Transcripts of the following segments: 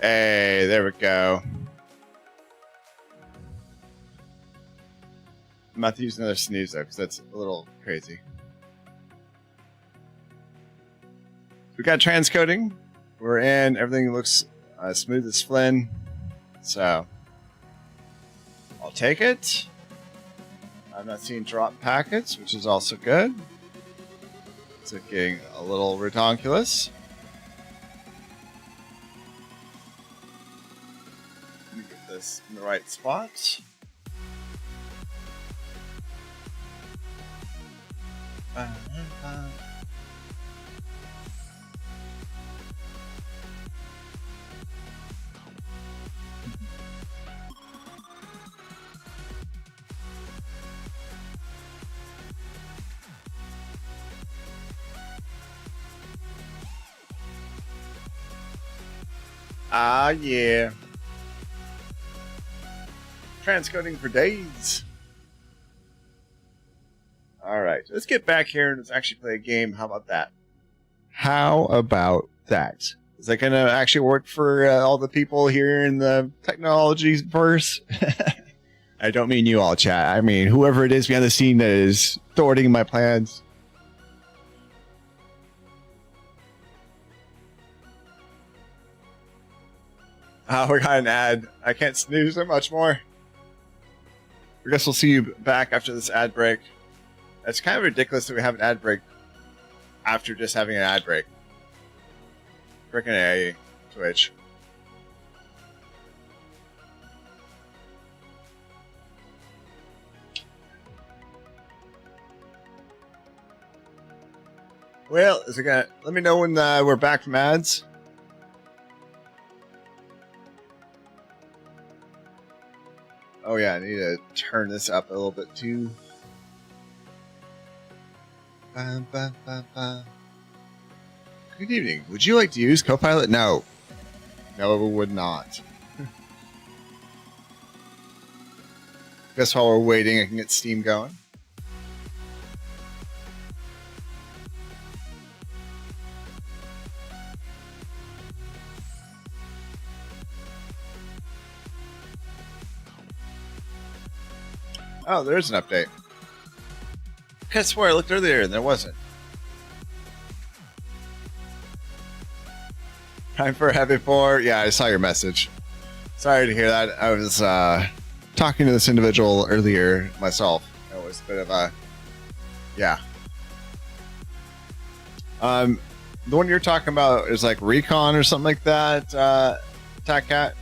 Hey, there we go. I'm about to use another snooze though, because that's a little crazy. We got transcoding. We're in. Everything looks smooth as Flynn. So I'll take it. I'm not seeing drop packets, which is also good. It's getting a little redonkulous. Let me get this in the right spot. Ah, yeah. Transcoding for days. Alright, let's get back here and let's actually play a game. How about that? How about that? Is that going to actually work for all the people here in the technology verse? I don't mean you all, chat. I mean whoever it is behind the scene that is thwarting my plans. Oh, we got an ad. I can't snooze so much more. I guess we'll see you back after this ad break. It's kind of ridiculous that we have an ad break after just having an ad break. Frickin' A, Twitch. Well, is it gonna... Let me know when we're back from ads. Oh yeah, I need to turn this up a little bit too. Good evening. Would you like to use Copilot? No. No, it would not. Guess while we're waiting, I can get Steam going. Oh, there's an update. I swear I looked earlier and there wasn't. Time for a heavy pour. Yeah, I saw your message. Sorry to hear that. I was talking to this individual earlier myself. It was a bit of a... Yeah. The one you're talking about is like Recon or something like that, TACCAT.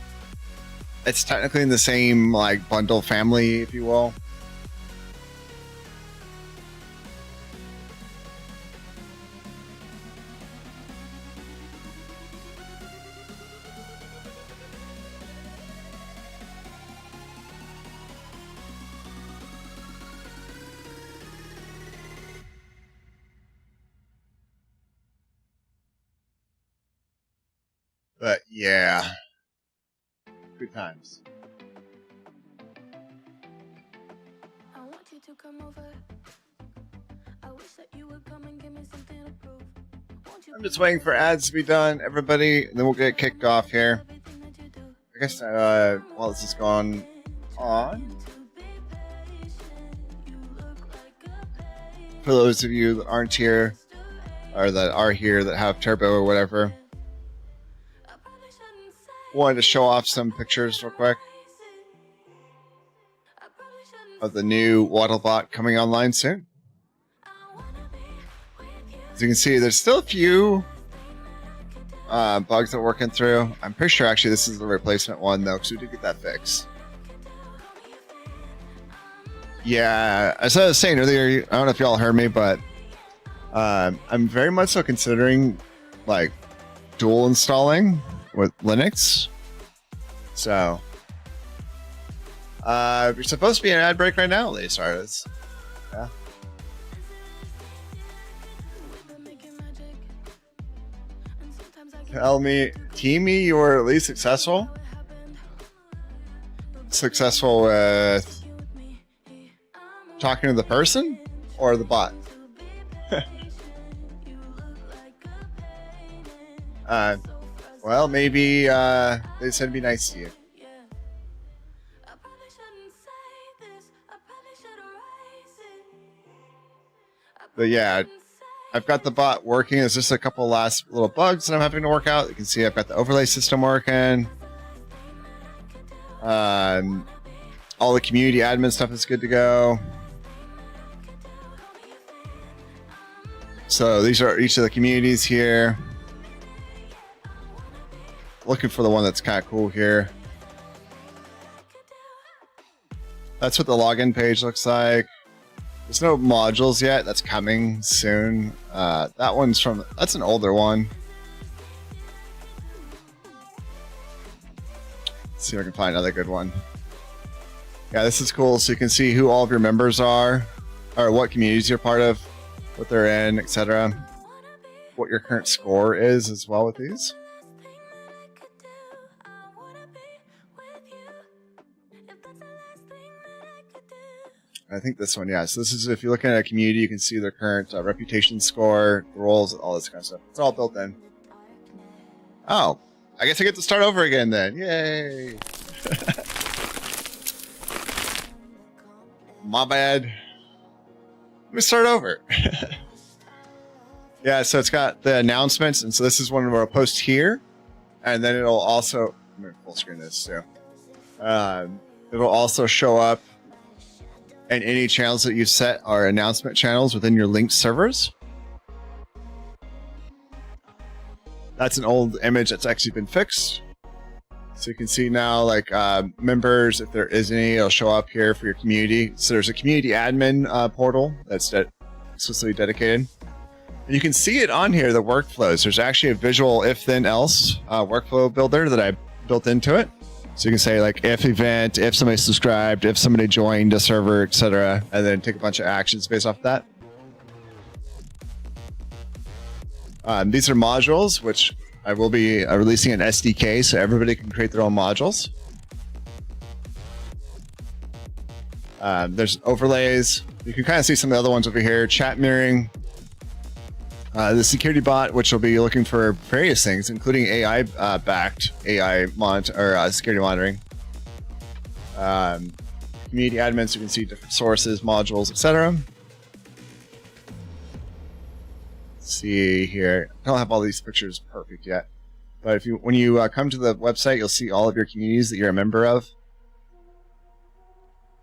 It's technically in the same like bundle family, if you will. But yeah, good times. I want you to come over. I wish that you would come and give me something to prove. I'm just waiting for ads to be done, everybody, and then we'll get kicked off here. I guess while this is going on, for those of you that aren't here, or that are here that have Turbo or whatever, wanted to show off some pictures real quick of the new Waddlebot coming online soon. As you can see, there's still a few bugs that we're working through. I'm pretty sure actually this is the replacement one though, because we did get that fixed. Yeah, as I was saying earlier, I don't know if y'all heard me, but I'm very much so considering like dual installing with Linux. So you're supposed to be an ad break right now, Lee. Sorry, it's, yeah. Tell me, Teamy, you were at least successful. Successful with talking to the person or the bot? Well, maybe they said to be nice to you. But yeah, I've got the bot working. There's just a couple last little bugs that I'm having to work out. You can see I've got the overlay system working. All the community admin stuff is good to go. So these are each of the communities here. Looking for the one that's kind of cool here. That's what the login page looks like. There's no modules yet. That's coming soon. That one's from... That's an older one. Let's see if I can find another good one. Yeah, this is cool. So you can see who all of your members are, or what communities you're part of, what they're in, etc. What your current score is as well with these. I think this one, yeah. So this is, if you're looking at a community, you can see their current reputation score, roles, all this kind of stuff. It's all built in. Oh, I guess I get to start over again then. Yay! My bad. Let me start over. Yeah, so it's got the announcements, and so this is one where I'll post here, and then it'll also... I'm going to full screen this too. It'll also show up, and any channels that you set are announcement channels within your linked servers. That's an old image that's actually been fixed. So you can see now, like, members, if there is any, it'll show up here for your community. So there's a community admin portal that's explicitly dedicated. And you can see it on here, the workflows. There's actually a visual if then else workflow builder that I built into it. So you can say, like, if event, if somebody subscribed, if somebody joined a server, etc., and then take a bunch of actions based off that. These are modules, which I will be releasing an SDK so everybody can create their own modules. There's overlays. You can kind of see some of the other ones over here. Chat mirroring. The security bot, which will be looking for various things, including AI-backed AI security monitoring. Community admins, you can see different sources, modules, etc. See here, I don't have all these pictures perfect yet, but if when you come to the website, you'll see all of your communities that you're a member of.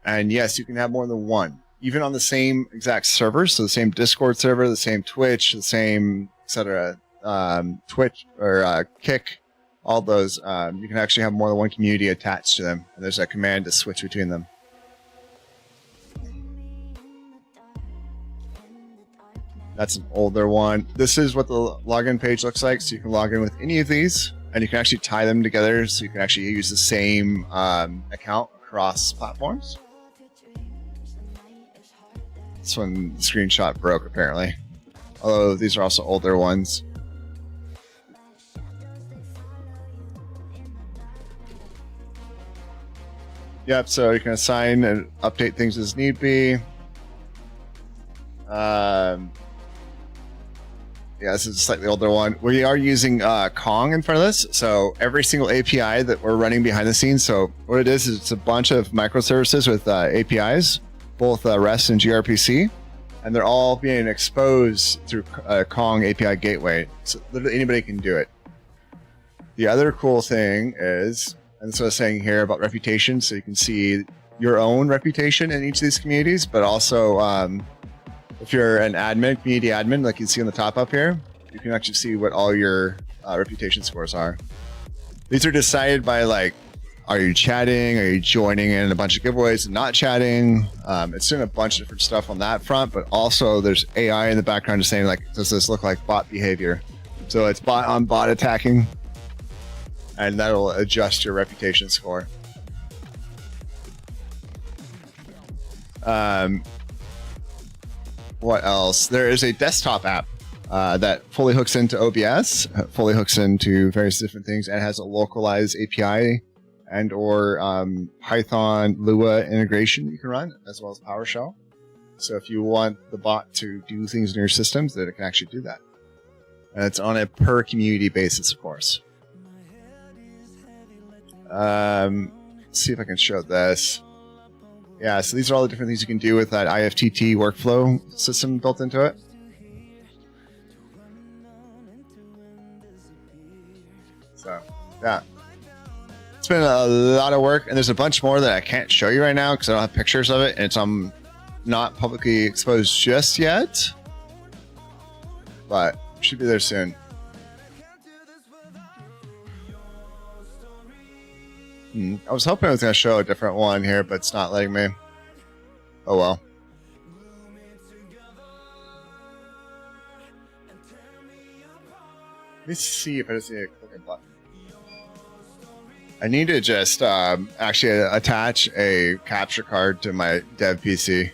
And yes, you can have more than one, even on the same exact server. So the same Discord server, the same Twitch, the same etc. Twitch or Kick, all those. You can actually have more than one community attached to them, and there's a command to switch between them. That's an older one. This is what the login page looks like. So you can log in with any of these, and you can actually tie them together. So you can actually use the same account across platforms. This one, the screenshot broke apparently. Although these are also older ones. Yep, so you can assign and update things as need be. Yeah, this is a slightly older one. We are using Kong in front of this. So every single API that we're running behind the scenes. So what it is it's a bunch of microservices with APIs, both REST and gRPC. And they're all being exposed through Kong API Gateway. So literally anybody can do it. The other cool thing is, and that's what I was saying here about reputation. So you can see your own reputation in each of these communities, but also if you're an admin, community admin, like you see on the top up here, you can actually see what all your reputation scores are. These are decided by, like, are you chatting? Are you joining in a bunch of giveaways and not chatting? It's doing a bunch of different stuff on that front, but also there's AI in the background just saying, like, does this look like bot behavior? So it's bot on bot attacking, and that'll adjust your reputation score. What else? There is a desktop app that fully hooks into OBS, fully hooks into various different things, and has a localized API and or Python Lua integration you can run, as well as PowerShell. So if you want the bot to do things in your systems, then it can actually do that. And it's on a per community basis, of course. Let's see if I can show this. Yeah, so these are all the different things you can do with that IFTT workflow system built into it. So, yeah. It's been a lot of work, and there's a bunch more that I can't show you right now because I don't have pictures of it, and it's not publicly exposed just yet. But should be there soon. I was hoping I was going to show a different one here, but it's not letting me. Oh well. Let me see if I just need to click a button. I need to just actually attach a capture card to my dev PC.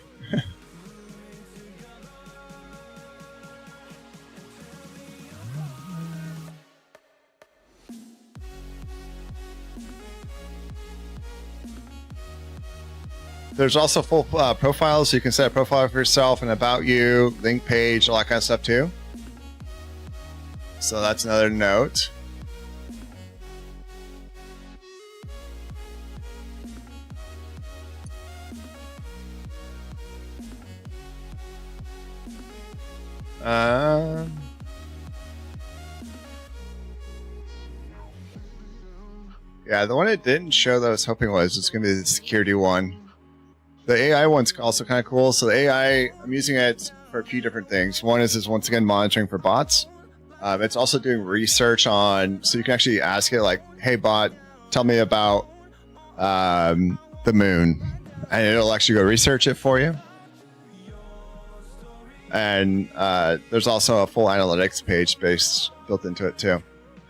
There's also full profiles, so you can set a profile for yourself and about you, link page, all that kind of stuff too. So that's another note. Yeah, the one it didn't show that I was hoping was going to be the security one. The AI one's also kind of cool. So the AI, I'm using it for a few different things. One is once again monitoring for bots. It's also doing research on, so you can actually ask it like, hey bot, tell me about the moon. And it'll actually go research it for you. And there's also a full analytics page built into it too.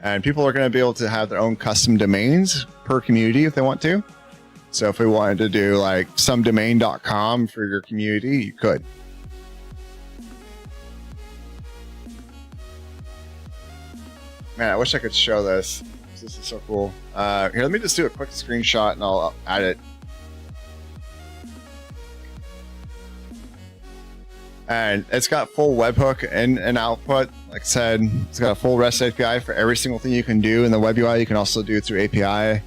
And people are going to be able to have their own custom domains per community if they want to. So if we wanted to do like somedomain.com for your community, you could. Man, I wish I could show this. This is so cool. Here, let me just do a quick screenshot and I'll add it. And it's got full webhook in and output. Like I said, it's got a full REST API for every single thing you can do in the web UI. You can also do it through API.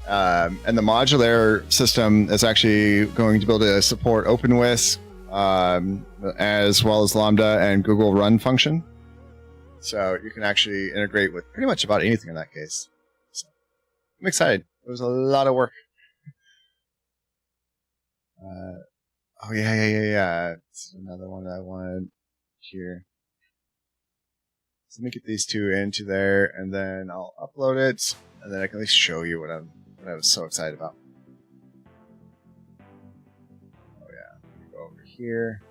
And the modular system is actually going to be able to support OpenWhisk, as well as Lambda and Google Run function. So you can actually integrate with pretty much about anything in that case. So I'm excited. It was a lot of work. Oh, yeah. It's another one that I wanted here. So let me get these two into there, and then I'll upload it, and then I can at least show you what I was so excited about. Oh yeah, let me go over here.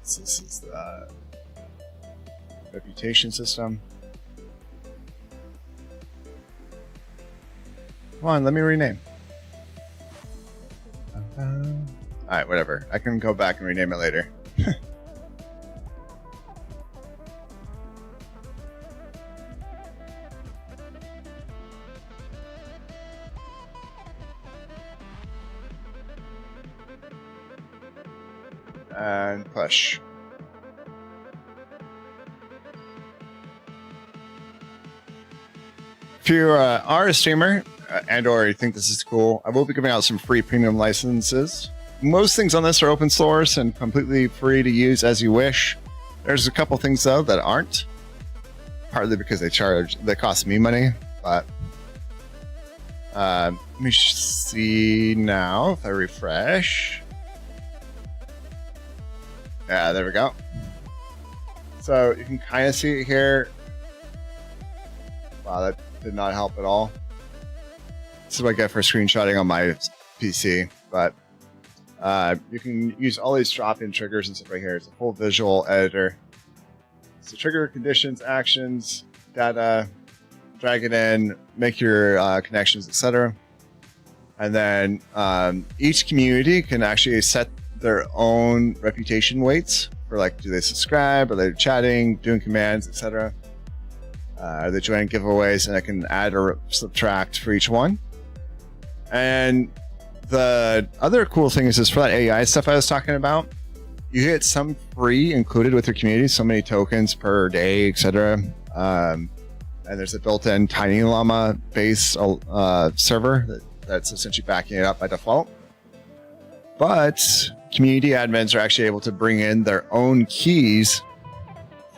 So this is the reputation system. Come on, let me rename. Alright, whatever. I can go back and rename it later. And push. If you are a streamer and or you think this is cool, I will be giving out some free premium licenses. Most things on this are open source and completely free to use as you wish. There's a couple things though that aren't, partly because they cost me money. But let me see now if I refresh. Yeah, there we go. So you can kind of see it here. Wow, that did not help at all. This is what I get for screenshotting on my PC, but you can use all these drop-in triggers and stuff right here. It's a full visual editor. So trigger conditions, actions, data, drag it in, make your connections, etc. And then each community can actually set their own reputation weights for, like, do they subscribe, are they chatting, doing commands, etc. Are they joining giveaways, and I can add or subtract for each one. And The other cool thing is for that AI stuff I was talking about, you get some free included with your community, so many tokens per day, etc. And there's a built-in Tiny Llama base server that's essentially backing it up by default. But community admins are actually able to bring in their own keys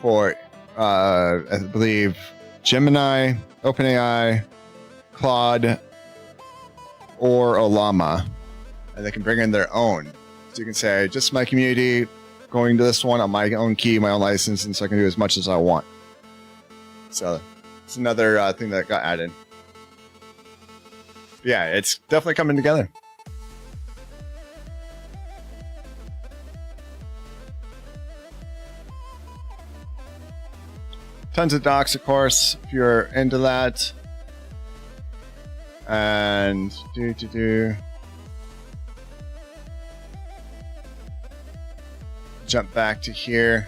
for, I believe, Gemini, OpenAI, Claude, or a llama, and they can bring in their own. So you can say, just my community going to this one on my own key, my own license, and so I can do as much as I want. So it's another thing that got added. Yeah, it's definitely coming together. Tons of docs, of course, if you're into that. And jump back to here.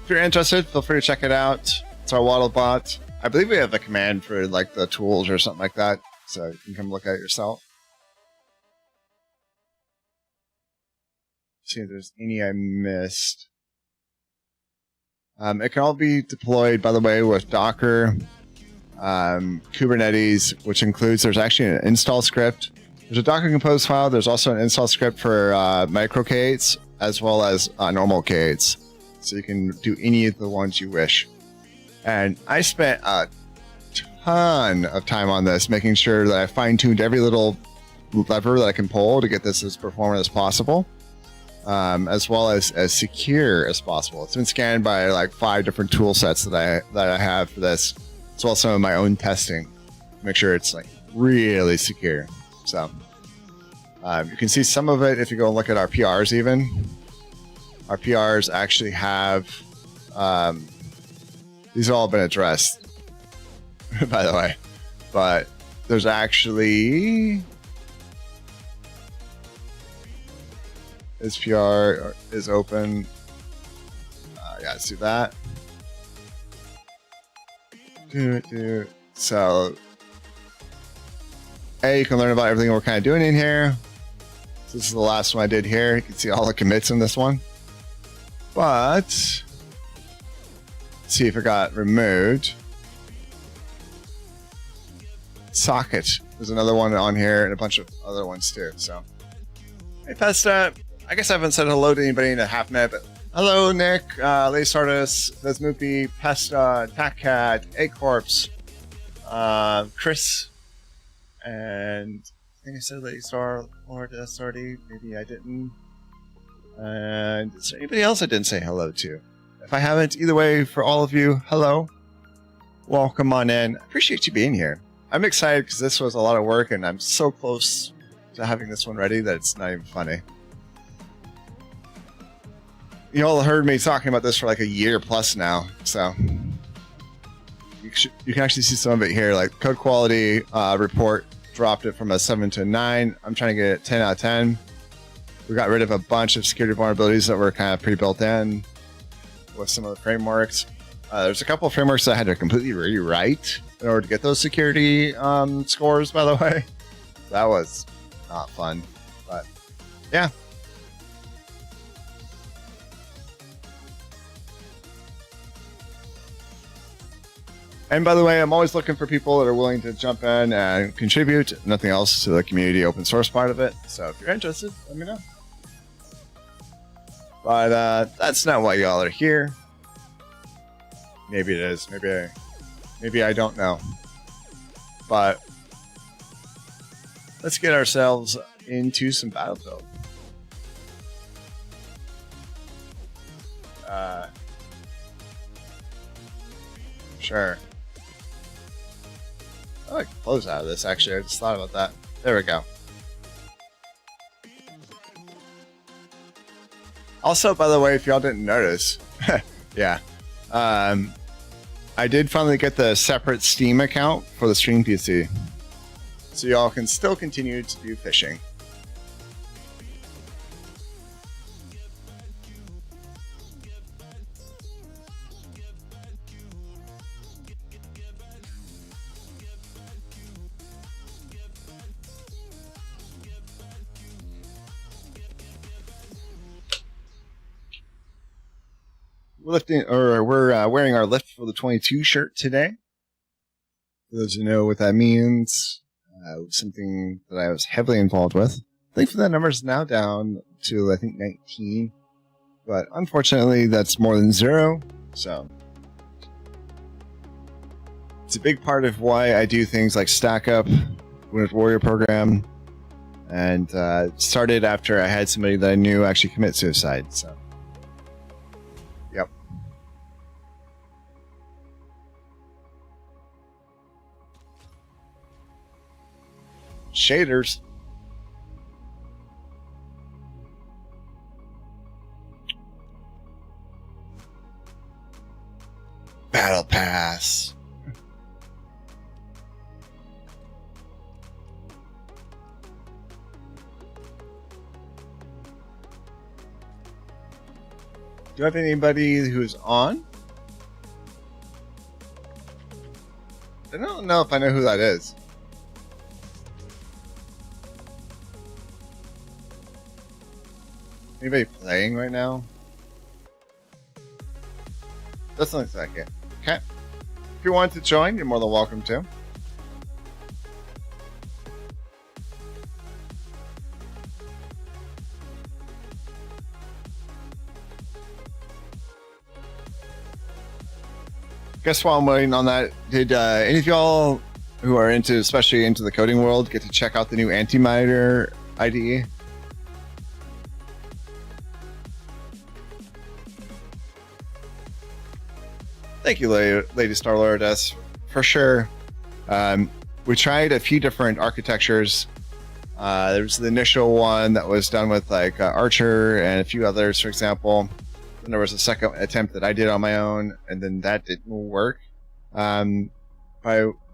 If you're interested, feel free to check it out. It's our Waddlebot. I believe we have the command for like the tools or something like that, so you can come look at it yourself. See if there's any I missed. It can all be deployed, by the way, with Docker, Kubernetes, which includes, there's actually an install script. There's a Docker Compose file. There's also an install script for micro K8s as well as normal K8s. So you can do any of the ones you wish. And I spent a ton of time on this, making sure that I fine-tuned every little lever that I can pull to get this as performant as possible. As well as secure as possible. It's been scanned by like 5 different tool sets that I have for this, as well as some of my own testing to make sure it's like really secure. So you can see some of it if you go and look at our PRs. Even our PRs actually have these have all been addressed, by the way, but there's actually His PR is open. Yeah, let's do that. So, you can learn about everything we're kind of doing in here. So this is the last one I did here. You can see all the commits in this one. But, let's see if it got removed. Socket. There's another one on here and a bunch of other ones too. So, hey, Pesta. I guess I haven't said hello to anybody in a half minute, but hello, Nick, Lace Artist, Vesmoopy, Pesta, TACCAT, A-Corpse, Chris, and I think I said Lace Lord SRD. Maybe I didn't. And is there anybody else I didn't say hello to? If I haven't, either way, for all of you, hello. Welcome on in. I appreciate you being here. I'm excited because this was a lot of work, and I'm so close to having this one ready that it's not even funny. You all heard me talking about this for like a year plus now, so you can actually see some of it here. Like code quality report dropped it from a 7 to a 9. I'm trying to get it 10 out of 10. We got rid of a bunch of security vulnerabilities that were kind of pre-built in with some of the frameworks. There's a couple of frameworks that I had to completely rewrite in order to get those security scores, by the way. That was not fun, but yeah. And by the way, I'm always looking for people that are willing to jump in and contribute, nothing else, to the community open source part of it. So if you're interested, let me know. But that's not why y'all are here. Maybe it is. Maybe I don't know. But let's get ourselves into some Battlefield. Sure. I like to close out of this, actually. I just thought about that. There we go. Also, by the way, if y'all didn't notice, yeah, I did finally get the separate Steam account for the Stream PC. So y'all can still continue to do fishing. we're wearing our Lift for the 22 shirt today. For those who know what that means, something that I was heavily involved with. Thankfully, that number is now down to, I think, 19. But unfortunately, that's more than 0. So it's a big part of why I do things like Stack Up with Warrior Program. And started after I had somebody that I knew actually commit suicide. So, yep. Shaders. Battle Pass. Do you have anybody who's on? I don't know if I know who that is. Anybody playing right now? Doesn't look like it. Okay. If you want to join, you're more than welcome to. Guess while I'm waiting on that, did any of y'all who are especially into the coding world, get to check out the new Antimatter IDE? Thank you, Lady Star-Lordess, for sure. We tried a few different architectures. There was the initial one that was done with like Archer and a few others, for example. Then there was a second attempt that I did on my own, and then that didn't work. By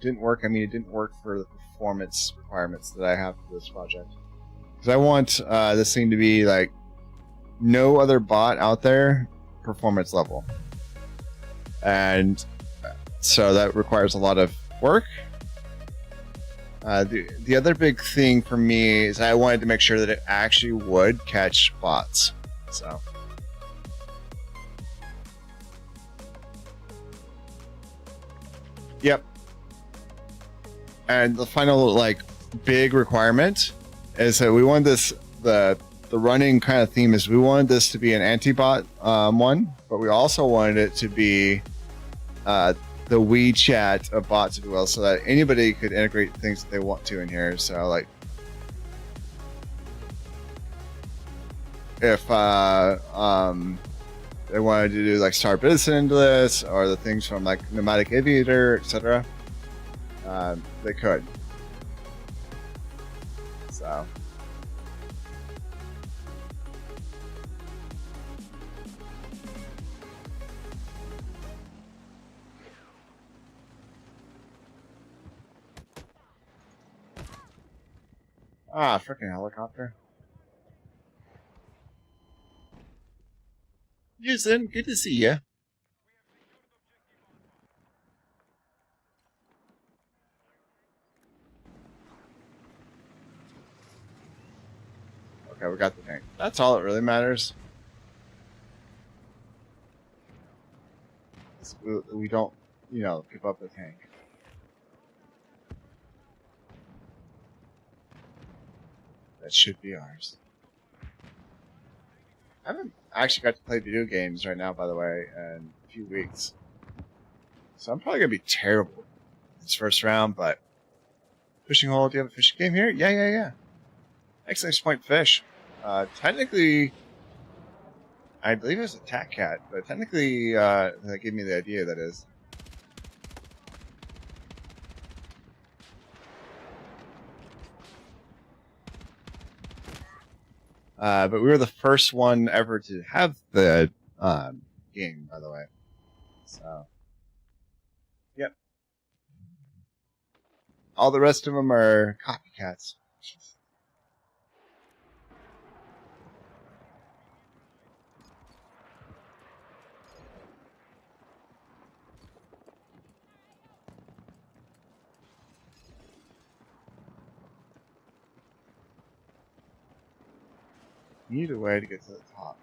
didn't work, I mean it didn't work for the performance requirements that I have for this project. Because I want this thing to be like no other bot out there performance level. And so that requires a lot of work. The other big thing for me is I wanted to make sure that it actually would catch bots. So. Yep. And the final like big requirement is that we want this the running kind of theme is we wanted this to be an anti-bot one, but we also wanted it to be the WeChat of bots, if you will, so that anybody could integrate things that they want to in here. So like if they wanted to do like Star Citizen into this, or the things from like Nomadic Aviator, etc., they could. So. Ah, freaking helicopter. Houston, good to see you. Okay, we got the tank. That's all that really matters. We don't, give up the tank. That should be ours. I haven't actually got to play video games right now, by the way, in a few weeks. So I'm probably going to be terrible this first round, but... Fishing hole, do you have a fishing game here? Yeah. Excellent point fish. Technically, I believe it was a Tac Cat, but technically, that gave me the idea, that is. But we were the first one ever to have the game, by the way. So, yep. All the rest of them are copycats. Need a way to get to the top.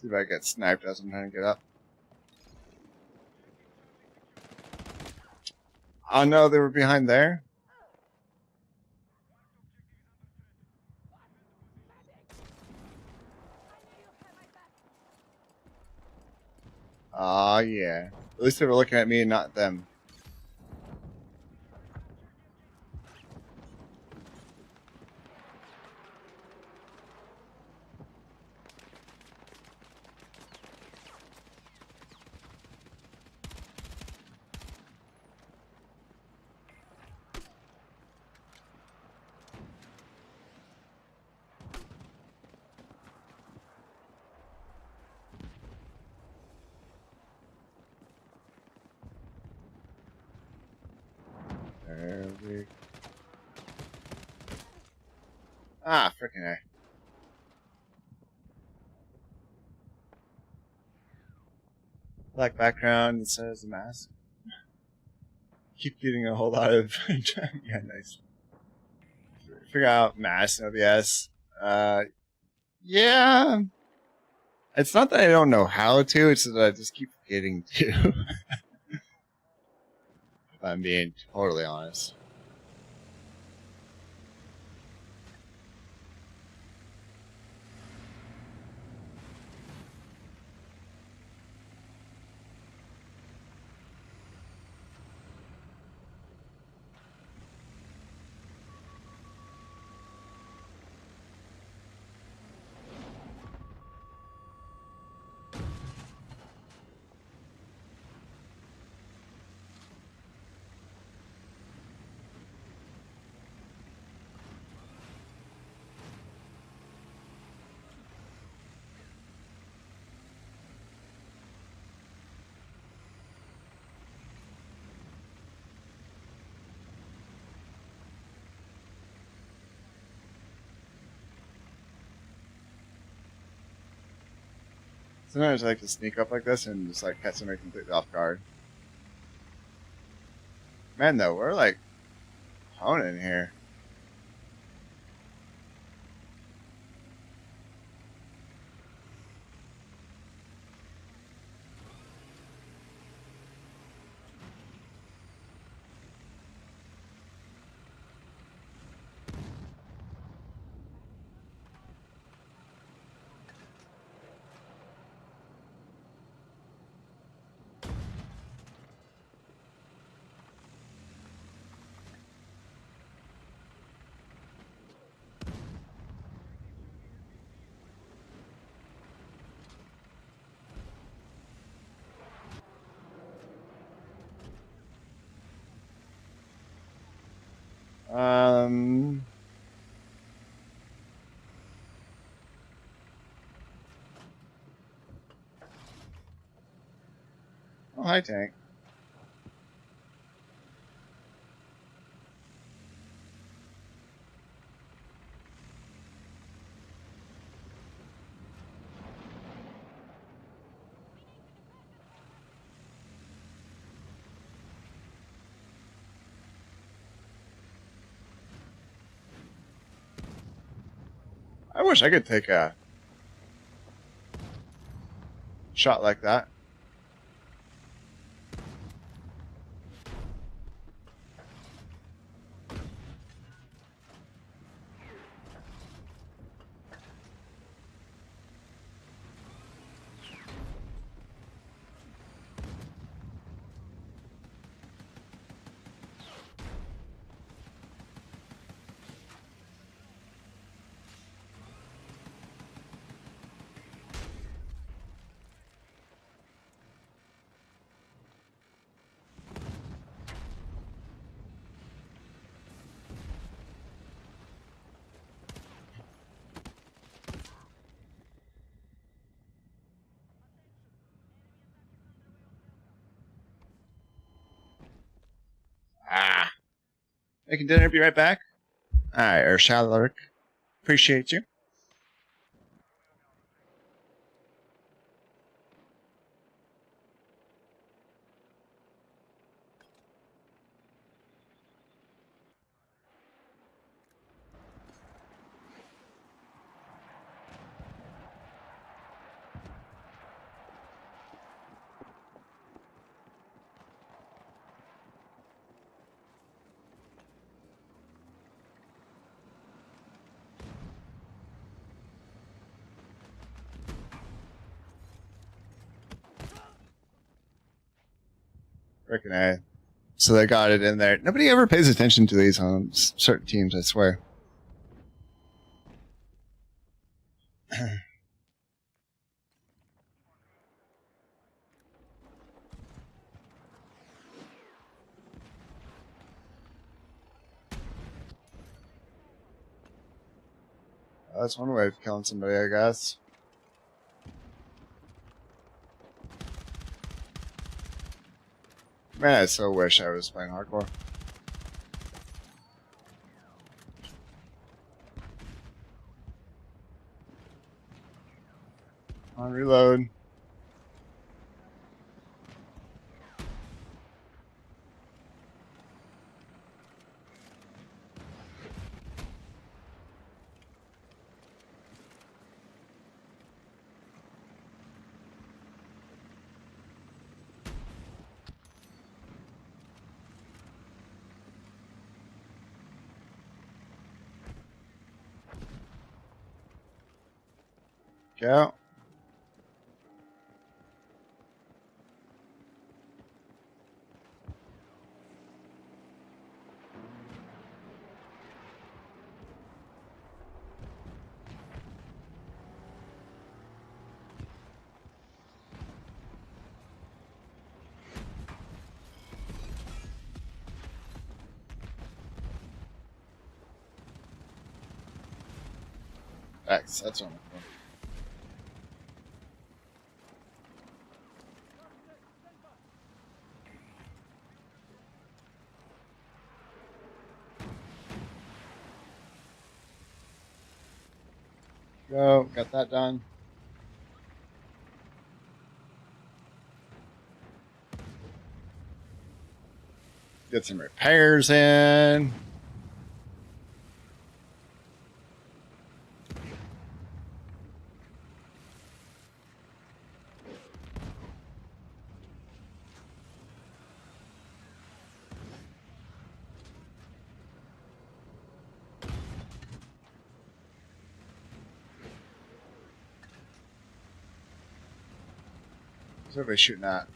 See if I get sniped as I'm trying to get up. Oh no, they were behind there. Oh yeah. At least they were looking at me and not them. There we. Ah, freaking A. Black background that says the mask. Keep getting a whole lot of. Yeah, nice. Figure out mask and OBS. Yeah. It's not that I don't know how to, it's that I just keep forgetting to. If I'm being totally honest. Sometimes I like to sneak up like this and just like catch somebody completely off guard. Man, though, we're like honing here. Um. Oh, hi, tank. I wish I could take a shot like that. Ah. Making dinner, be right back. Alright, Urshalurk. Appreciate you. Frickin' A. So they got it in there. Nobody ever pays attention to these on certain teams, I swear. That's one way of killing somebody, I guess. Man, I so wish I was playing hardcore. On reload. Go. X, that's one. Go, got that done. Get some repairs in. What's everybody shooting at?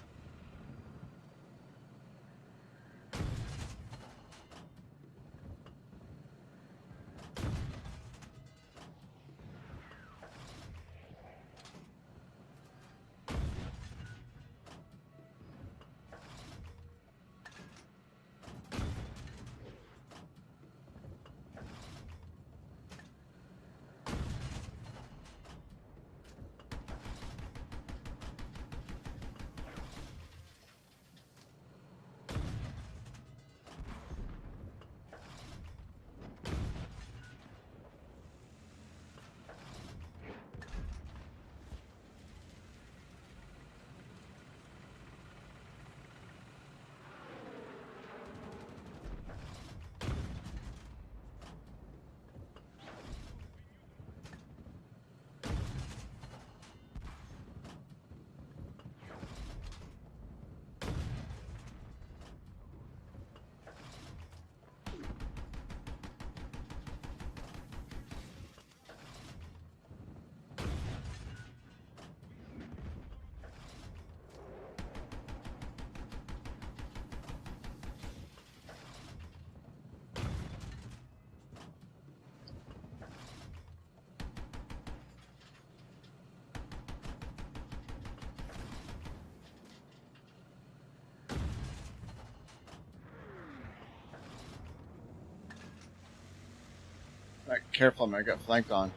Right, careful, I'm gonna get flanked on.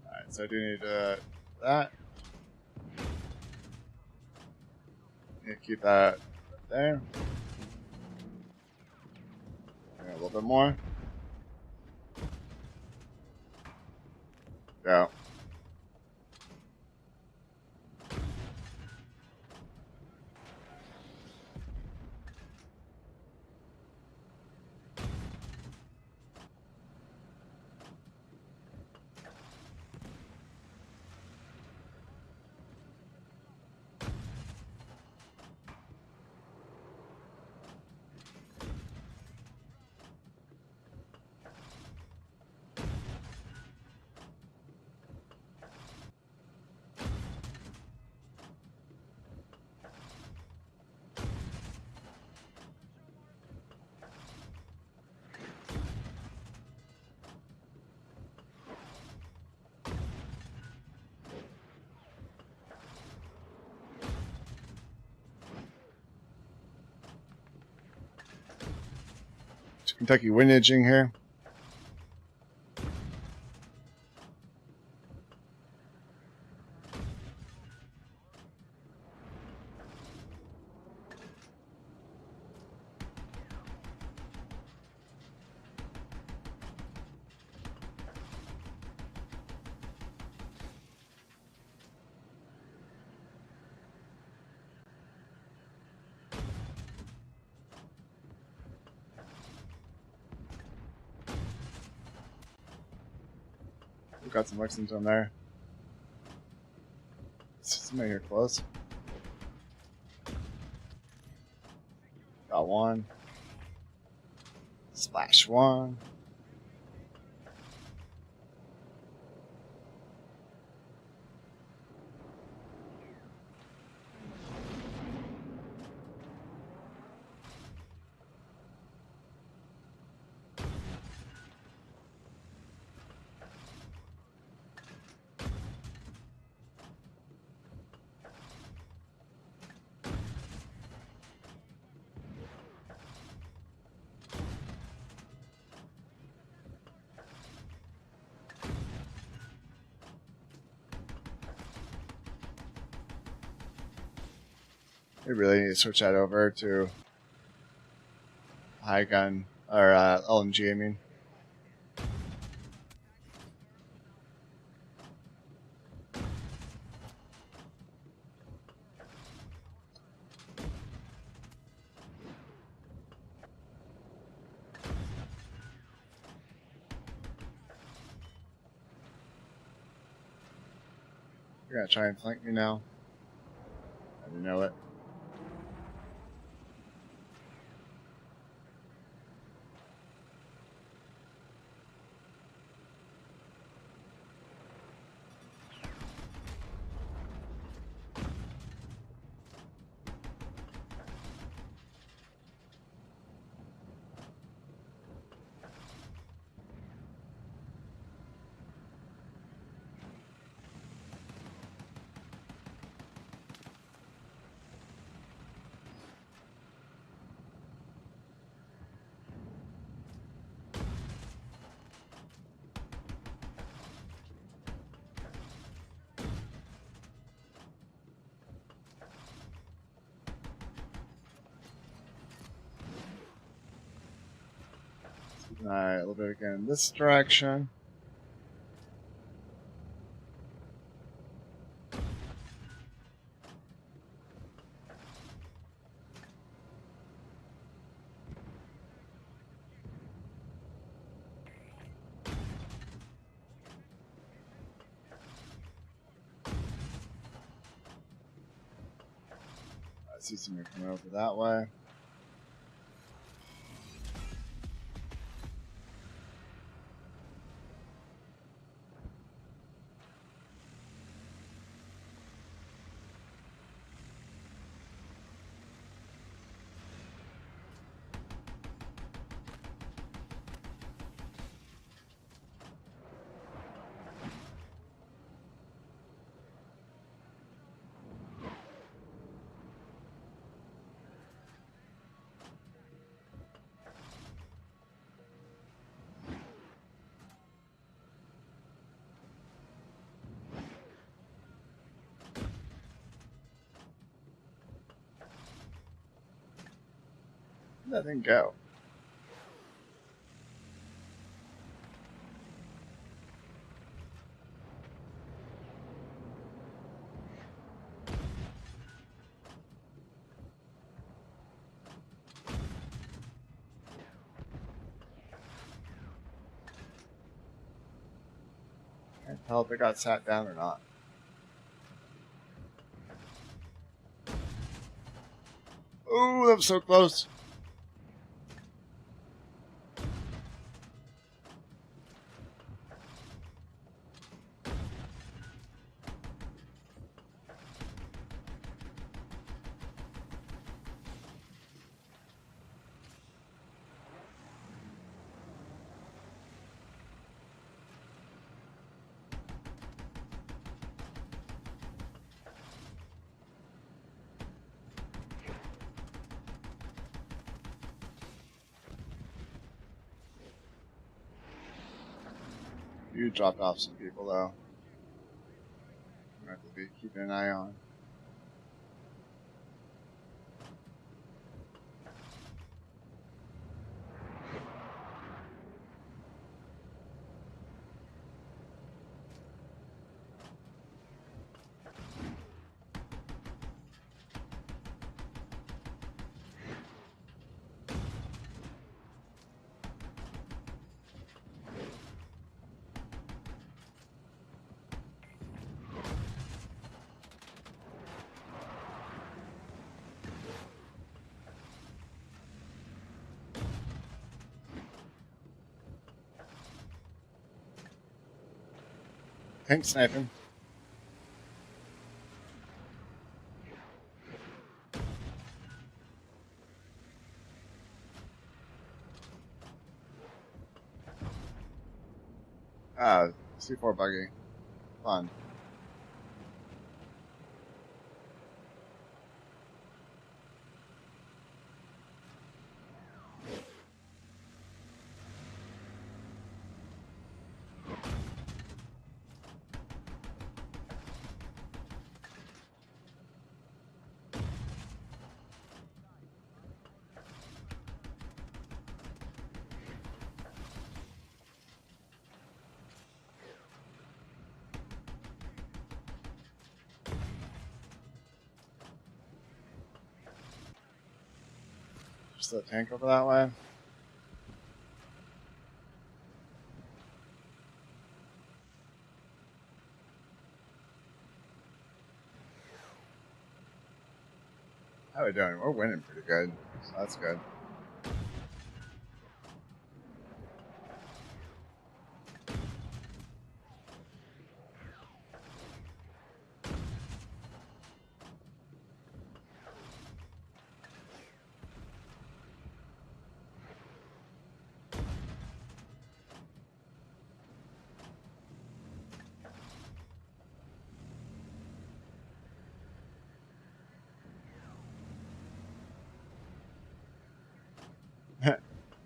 Alright, so I do need that. Need to keep that there. A little bit more. Go. Kentucky windaging here. We've got some Lexington there. Somebody here close. Got one. Splash one. We really need to switch that over to high gun, or LMG, I mean. You're gonna try and flank me now. I didn't know it. Alright, a little bit again in this direction. I see somebody coming over that way. Where'd that thing go? Can't tell if it got sat down or not. Oh, that was so close. You dropped off some people though. I have to be keeping an eye on. Tank sniping. Ah, C4 buggy. Fun. Just a tank over that way. How are we doing? We're winning pretty good, so that's good.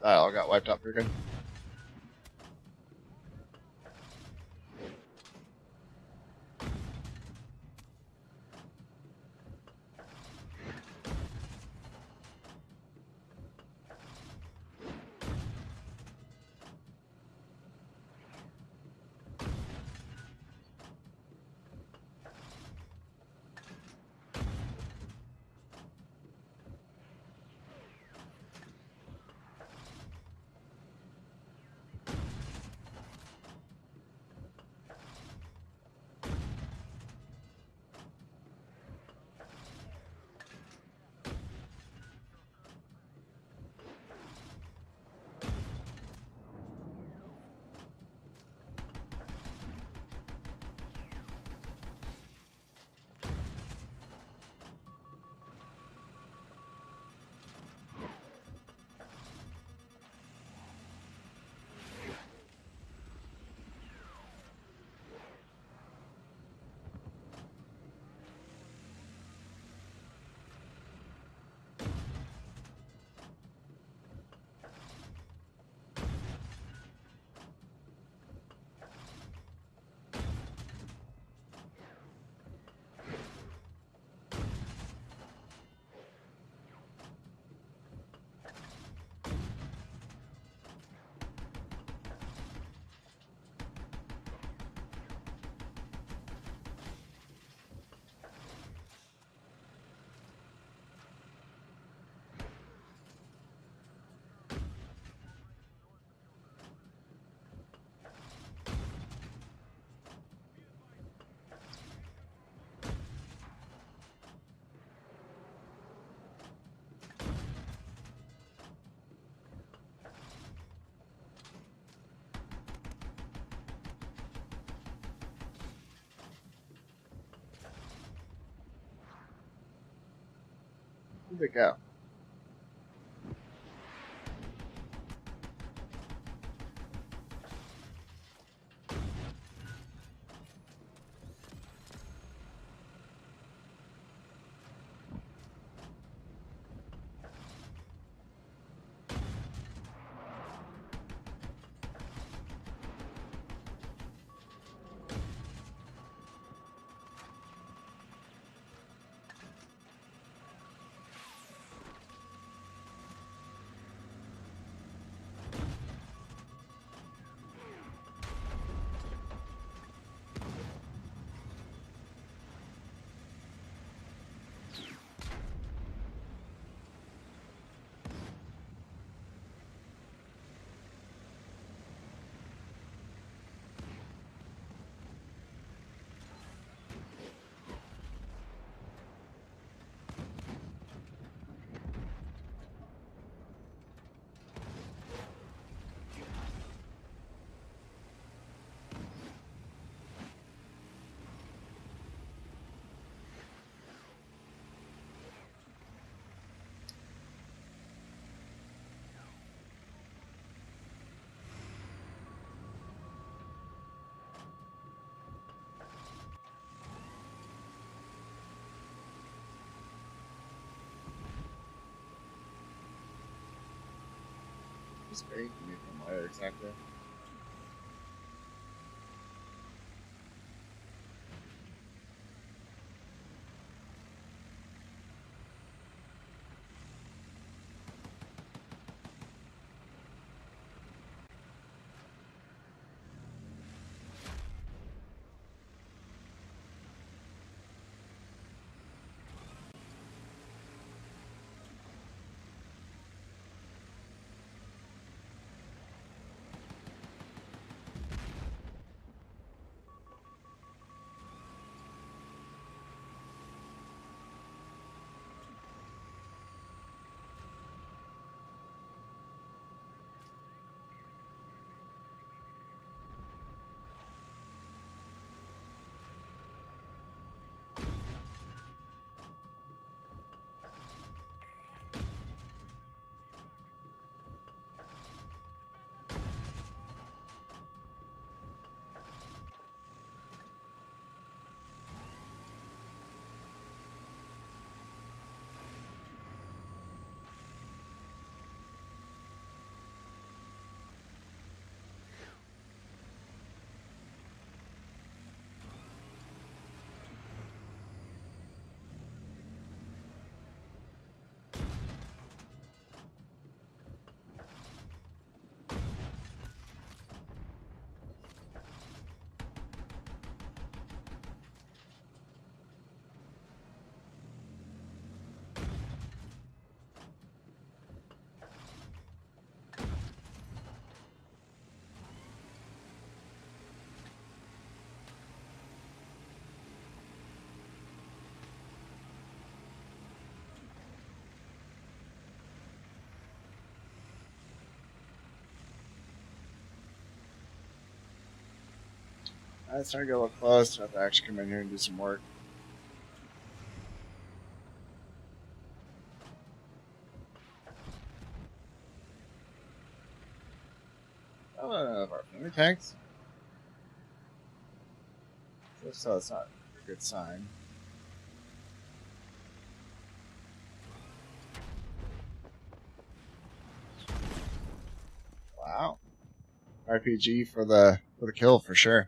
That all got wiped out pretty good. Where'd they go? Just making me from where exactly? It's starting to get a little close. I have to actually come in here and do some work. Oh, our family tanks. So it's not a good sign. Wow. RPG for the kill for sure.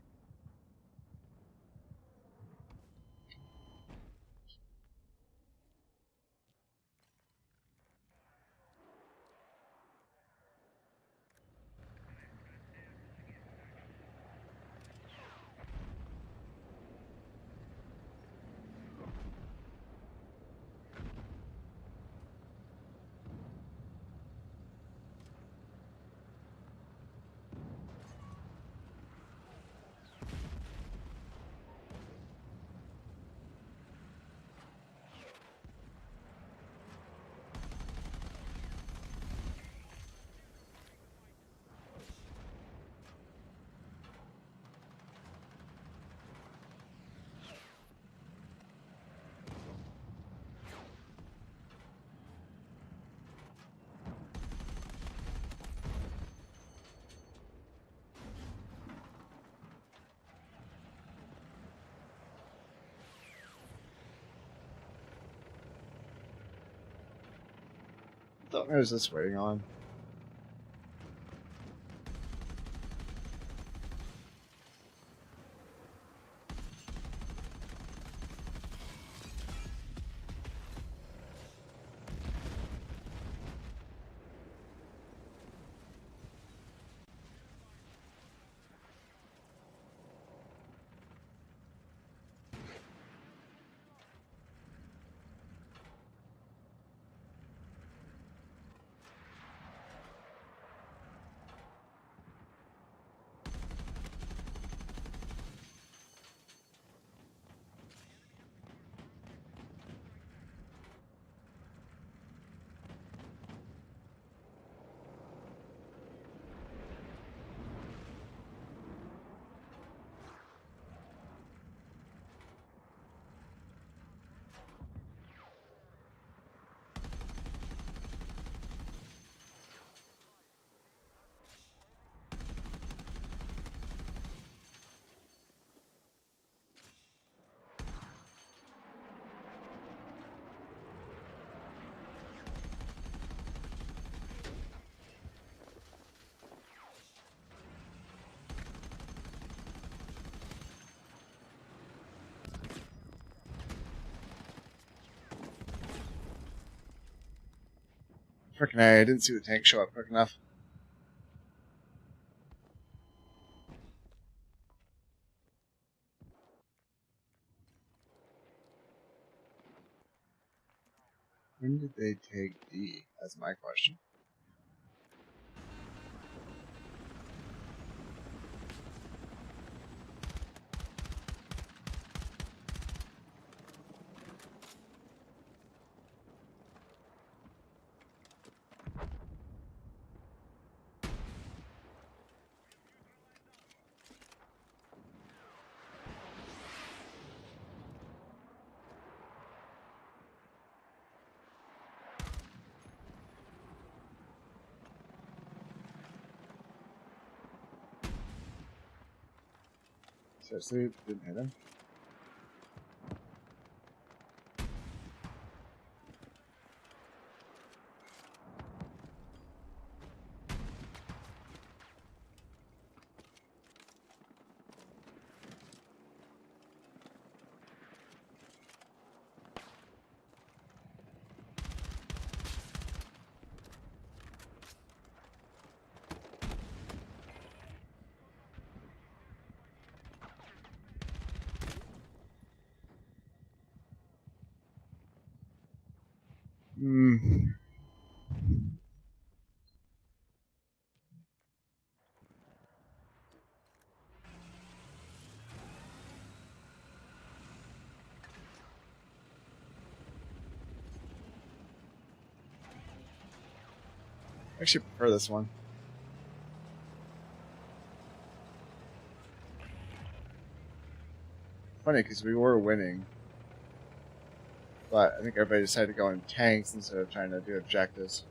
What is this waiting on? Frickin' A, I didn't see the tank show up quick enough. When did they take D? That's my question. Seriously, didn't hit him? Hmm. I actually prefer this one. Funny, because we were winning. But I think everybody decided to go in tanks instead of trying to do objectives.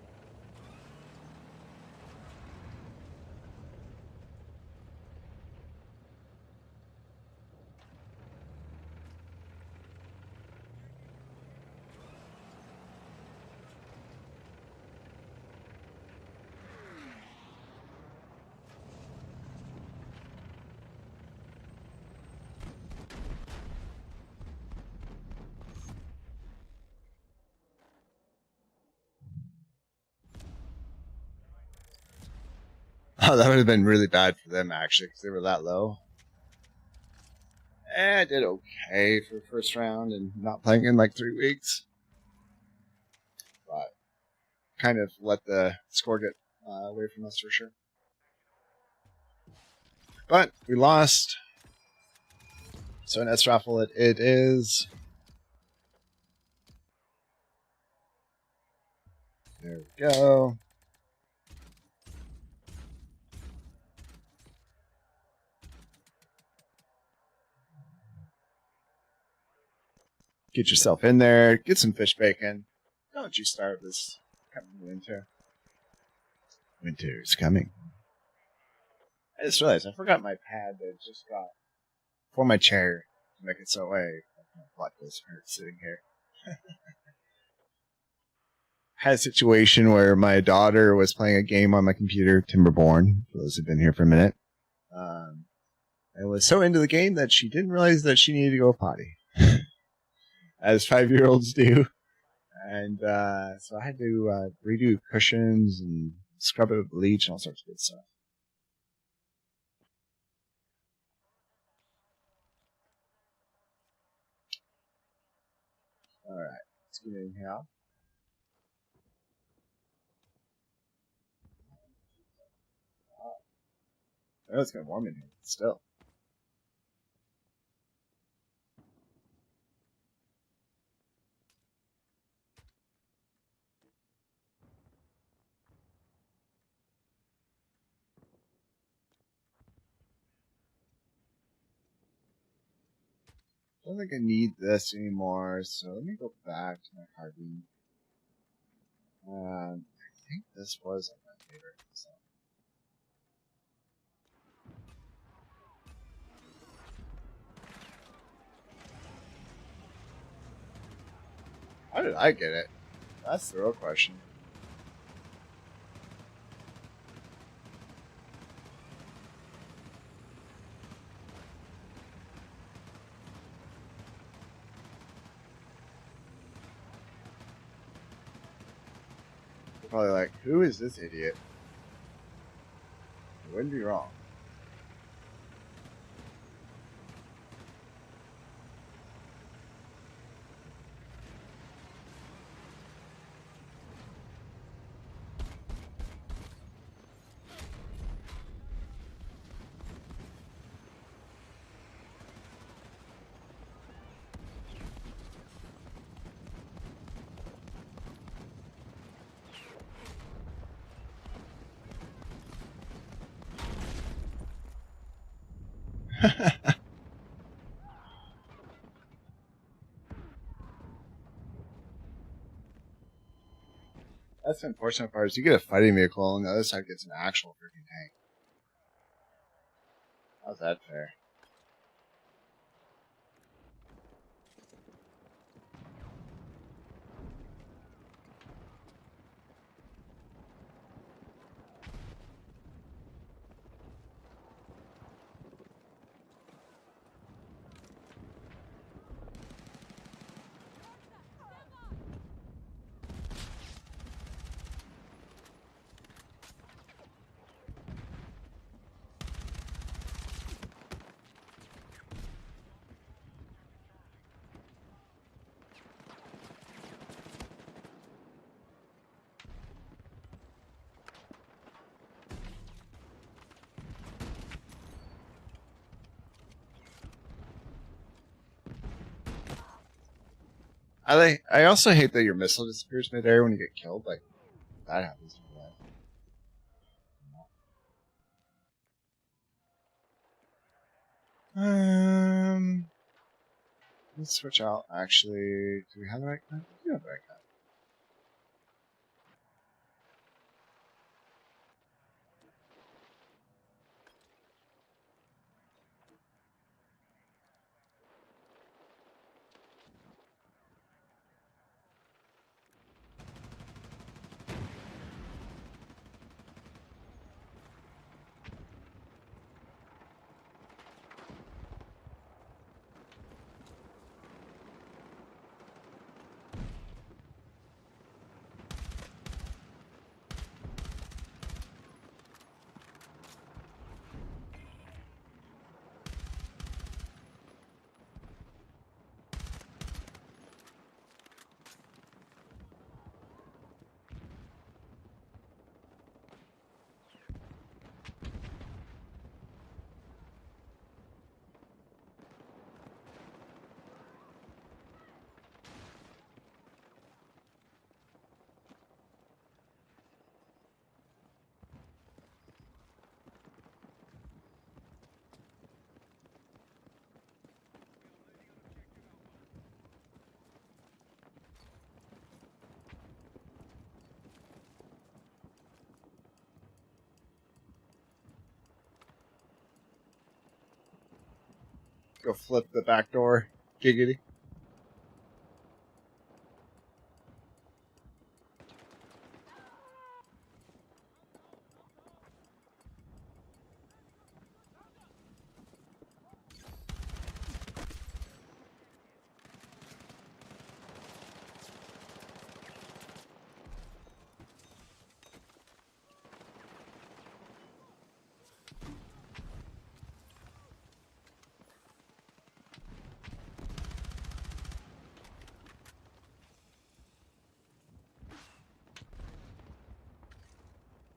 Oh, that would have been really bad for them, actually, because they were that low. I did okay for the first round and not playing in like 3 weeks. But kind of let the score get away from us for sure. But we lost. So an S raffle it is. There we go. Get yourself in there. Get some fish bacon. Don't you starve this coming winter. Winter's coming. I just realized I forgot my pad that I just got for my chair to make it so way. My butt doesn't hurt sitting here. Had a situation where my daughter was playing a game on my computer, Timberborn, for those who've been here for a minute. And was so into the game that she didn't realize that she needed to go potty. As 5-year-olds do. And so I had to redo cushions and scrub it with bleach and all sorts of good stuff. Alright, let's get in here. I know it's kind of warm in here, but still. I don't think I need this anymore, so let me go back to my carbine. I think this was like my favorite. So. How did I get it? That's the real question. probably like, who is this idiot? I wouldn't be wrong. That's the unfortunate part is you get a fighting vehicle and the other side gets an actual freaking tank. How's that fair? I also hate that your missile disappears midair when you get killed. Like, that happens in real life. Let's switch out. Actually, do we have the right gun? We do have the right gun. Go flip the back door. Giggity.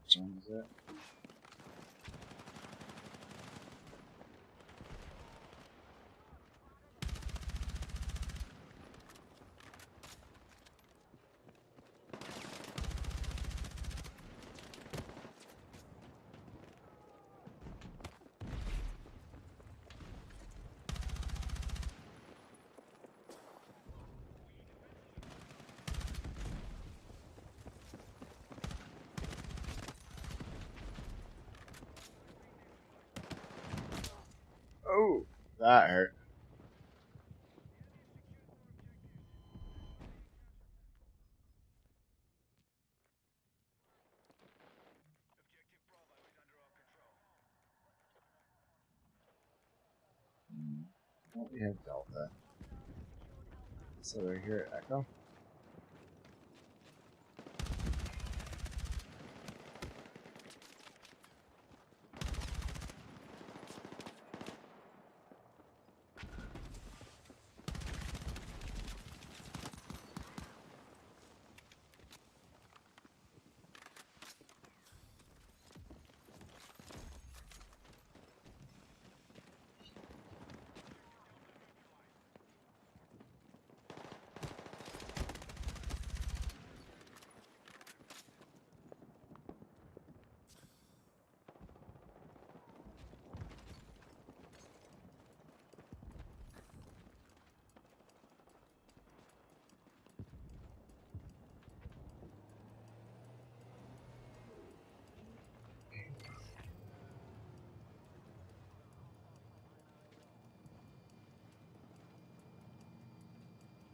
Which one is it? Oh, that hurt. Well, we have Delta. So we're here at Echo.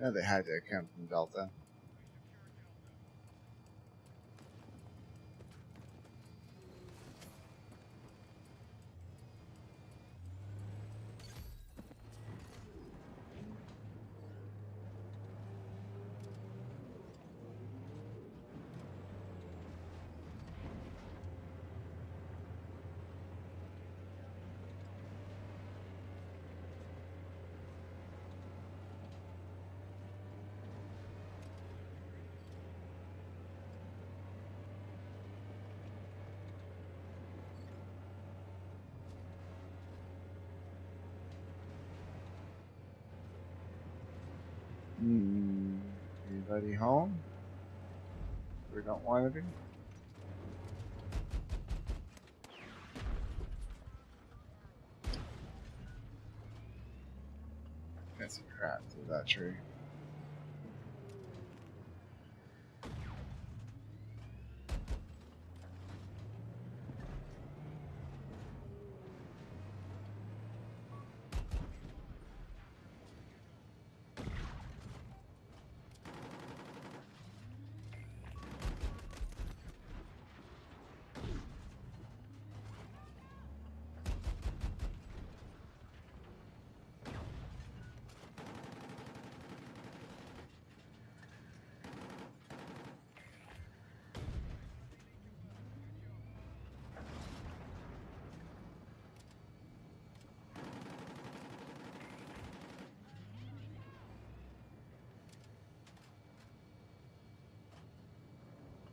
No, they had to come from Delta. Anybody home? We don't want to be. That's a crap through that tree.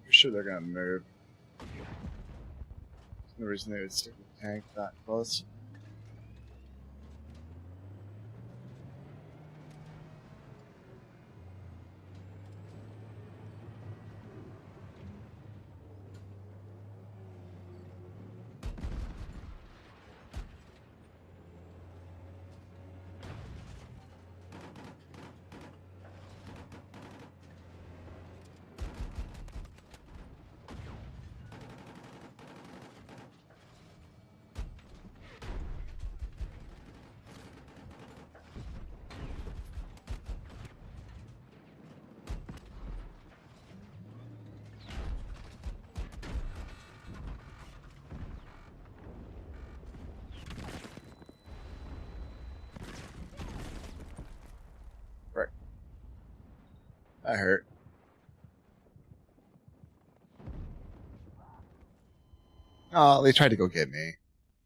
I'm sure they're gonna move. There's no reason they would stick with the tank that close. Right. That hurt. Oh, they tried to go get me.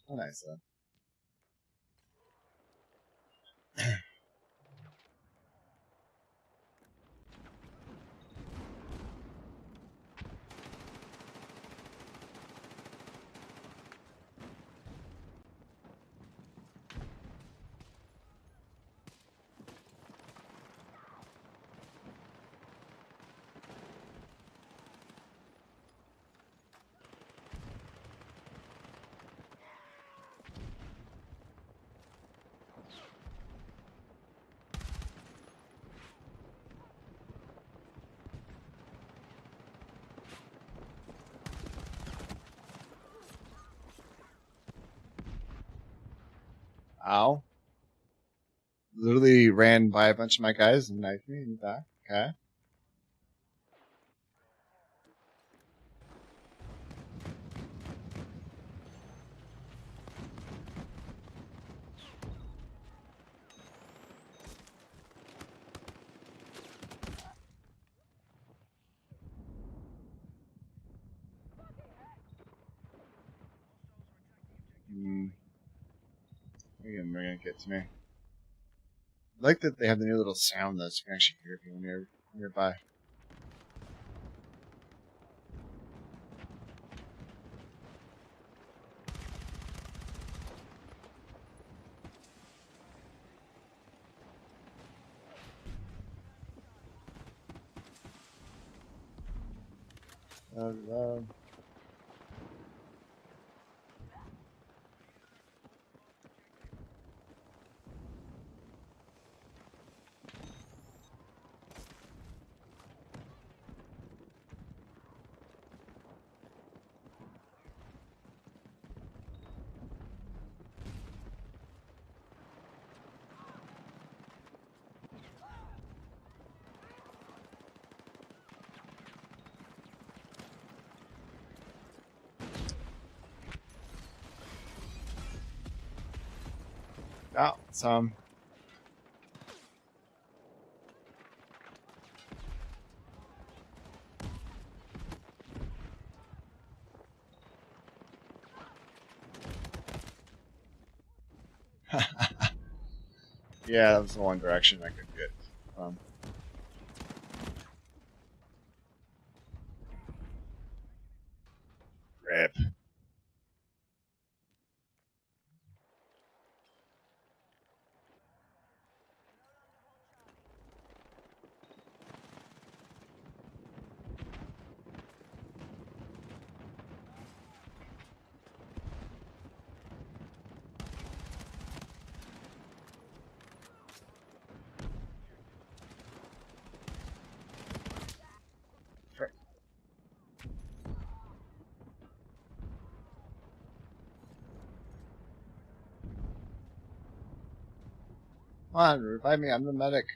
Oh, nice though. Ow. Literally ran by a bunch of my guys and knifed me in the back. Okay. Again, they're gonna get to me. I like that they have the new little sound though, so you can actually hear people nearby. Hello. Oh, some. Yeah, that was the one direction I could get from. Rip. Frick. Come on, revive me. I'm the medic.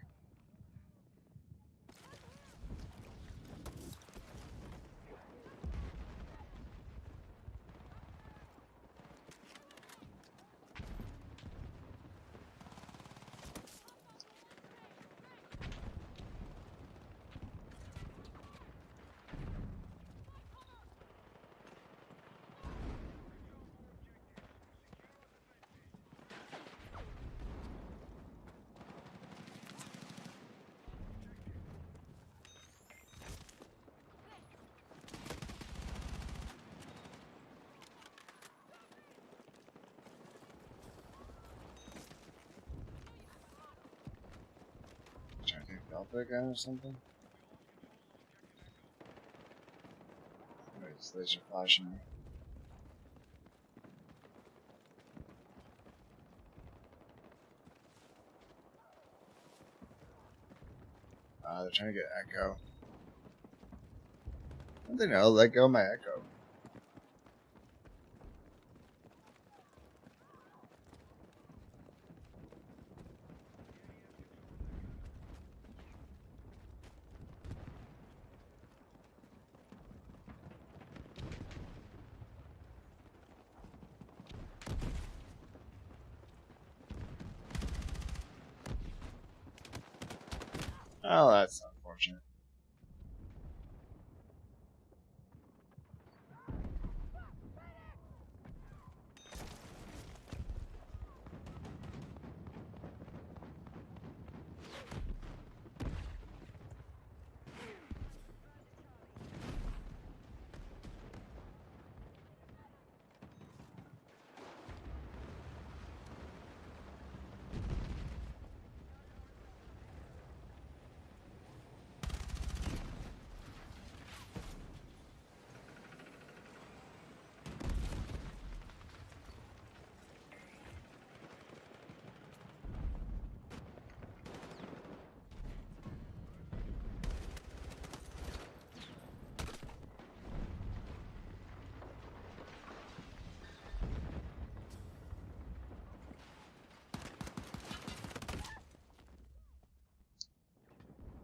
Trying to take Delta again or something? Wait, it's laser flashing me. They're trying to get Echo. Don't they know? Let go of my Echo. Oh, that's unfortunate.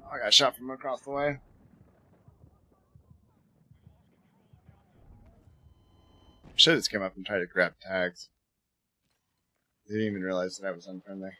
Oh, I got shot from across the way. Should have just came up and tried to grab tags. They didn't even realize that I was unfriendly.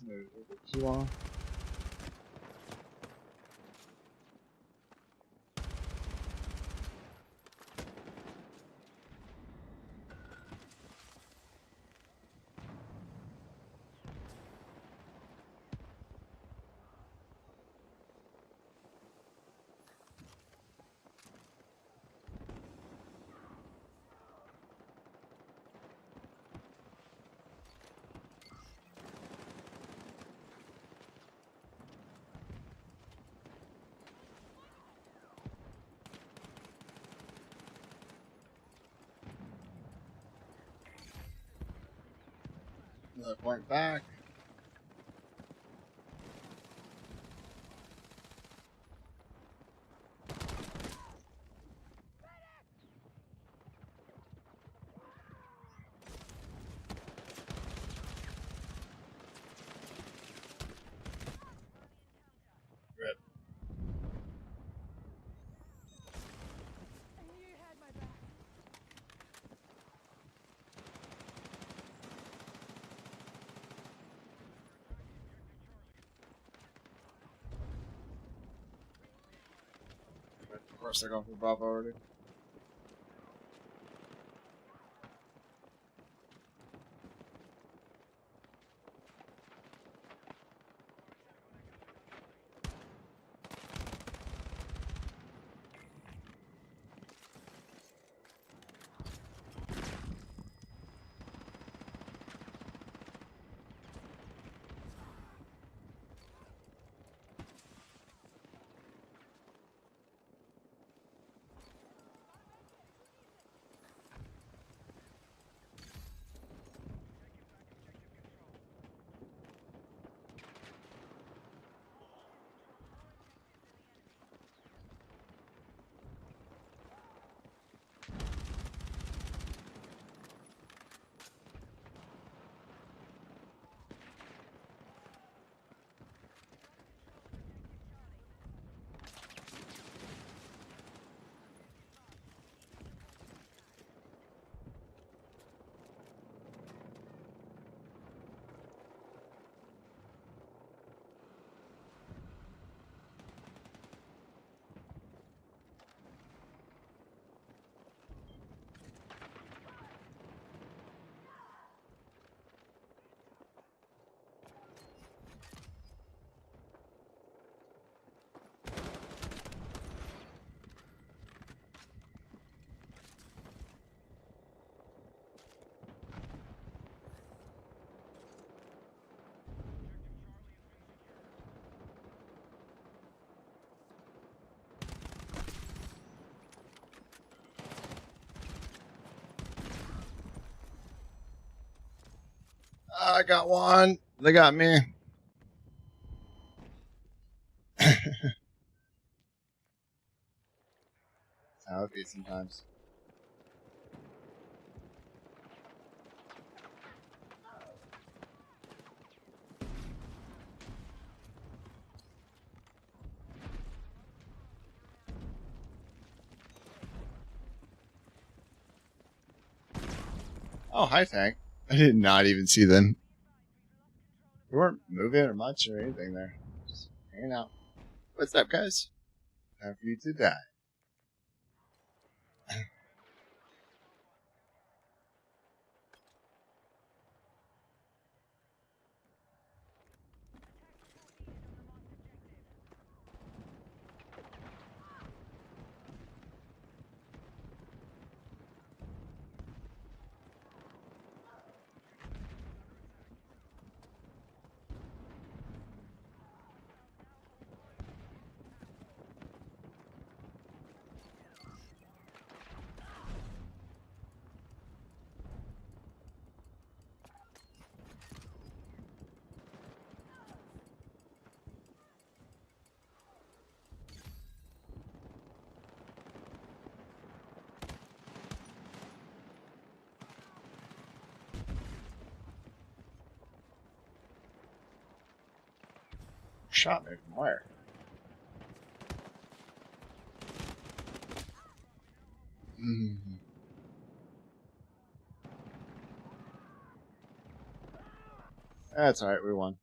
Let's move a little bit too long. Another point back. Rip. Of course, they're going for Bob already. I got one. They got me. How it be sometimes. Oh, hi, Tank. I did not even see them. We weren't moving or much or anything there. Just hanging out. What's up, guys? Time for you to die. Shot me from where? That's alright, we won.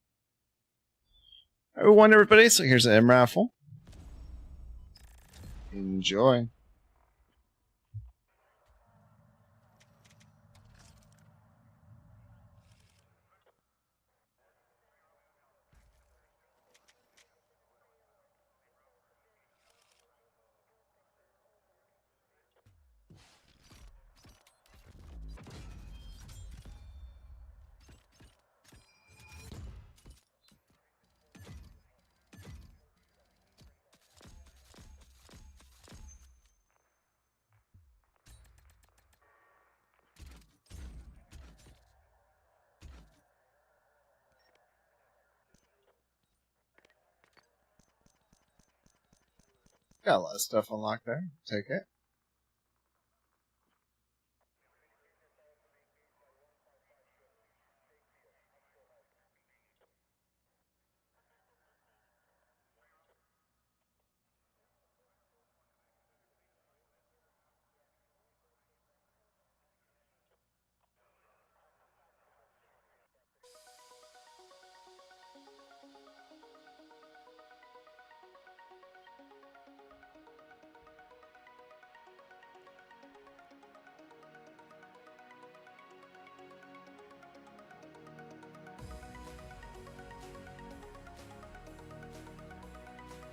I won, everybody. So here's an M raffle. Enjoy. Got a lot of stuff unlocked there. Take it.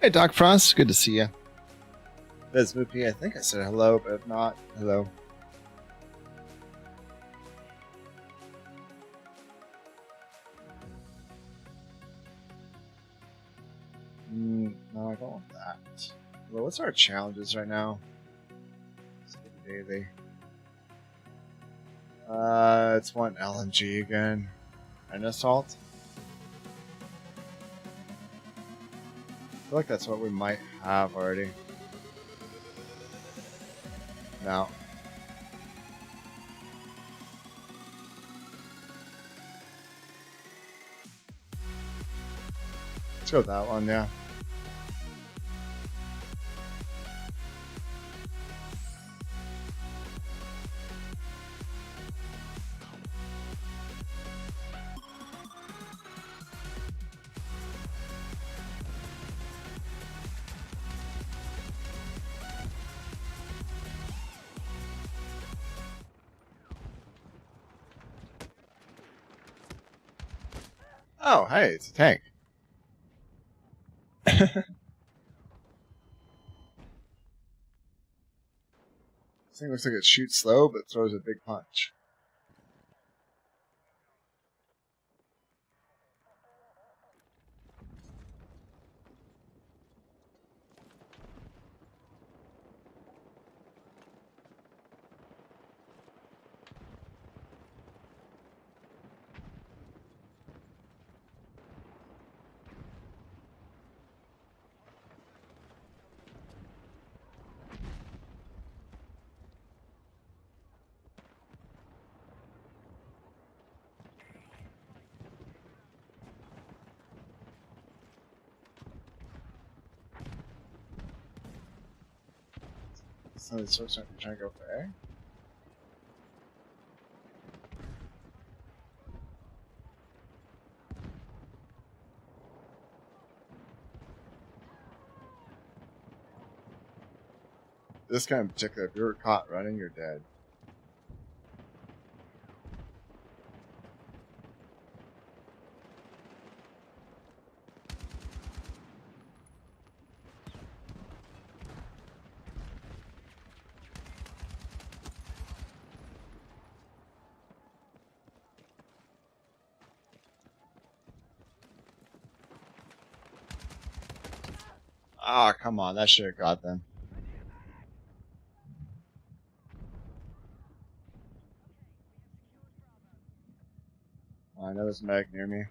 Hey, Doc Frost. Good to see you. That's Moopy. I think I said hello, but if not, hello. No, I don't want that. Well, what's our challenges right now? Daily. It's one LNG again. And assault. I feel like that's what we might have already. No. Let's go with that one, yeah. Oh, hey, it's a tank. This thing looks like it shoots slow, but throws a big punch. Some of these folks are trying to go for A. This guy in particular, if you were caught running, you're dead. Ah, come on, that should have got them. I know there's a medic near me.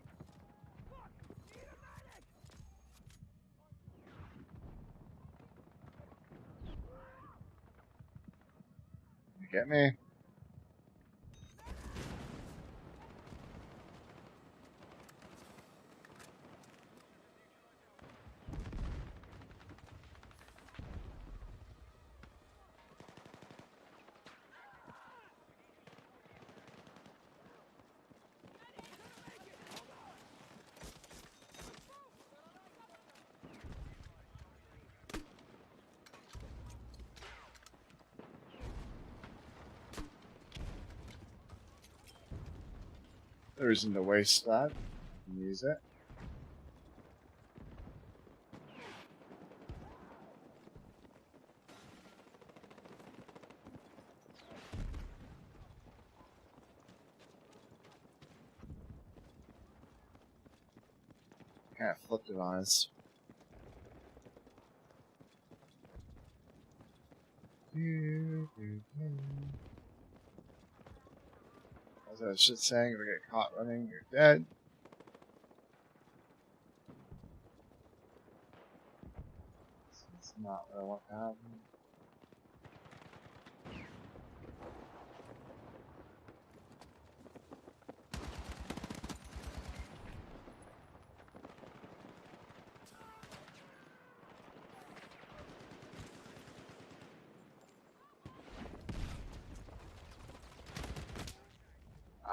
You get me? No reason to waste that. Use it. Kind of flipped it on us. As I was just saying, if I get caught running, you're dead. It's not what I want to happen.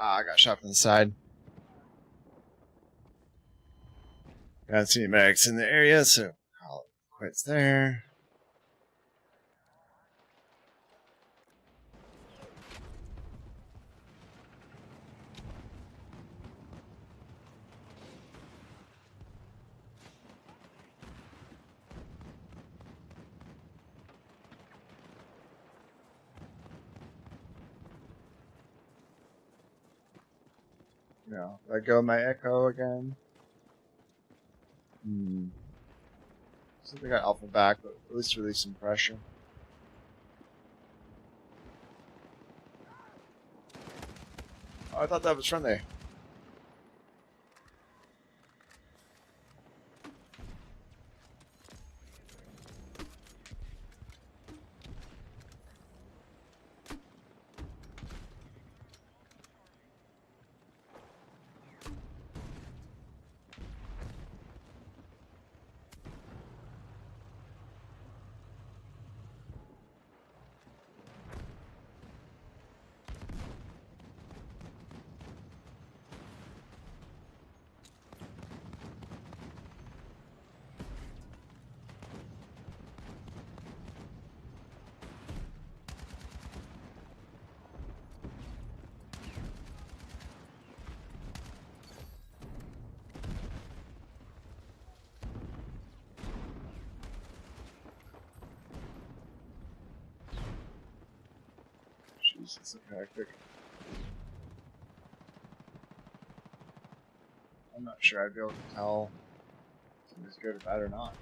Ah, I got shot from the side. Got some medics in the area, so call it quits there. You know, let go of my echo again. So they got Alpha back, but at least release some pressure. Oh, I thought that was friendly. Jesus, it's so hectic. I'm not sure I'd be able to tell if somebody's good or bad or not.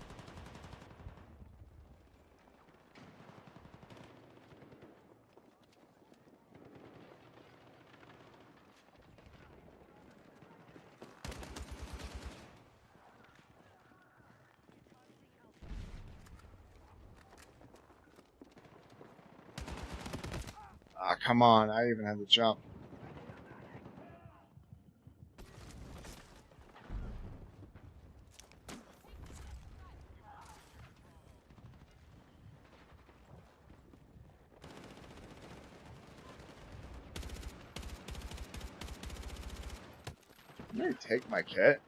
Ah, come on, I even had to jump. I'm gonna take my kit.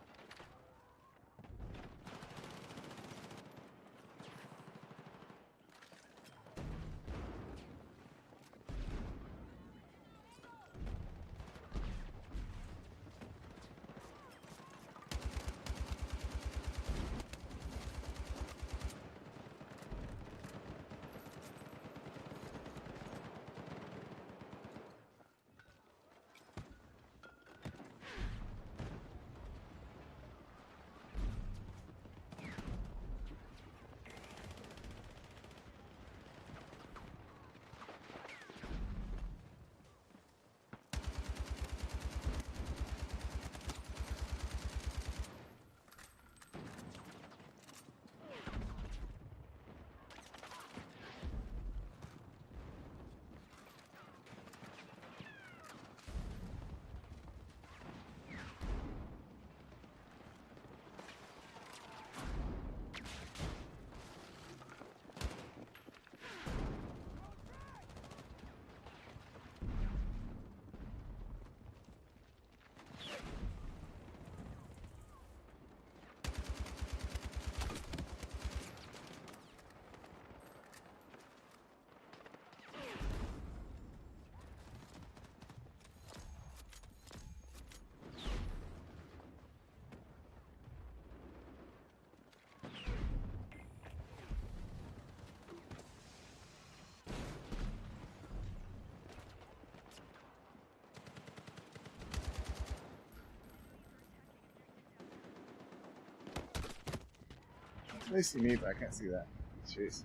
They see me, but I can't see that. Jeez.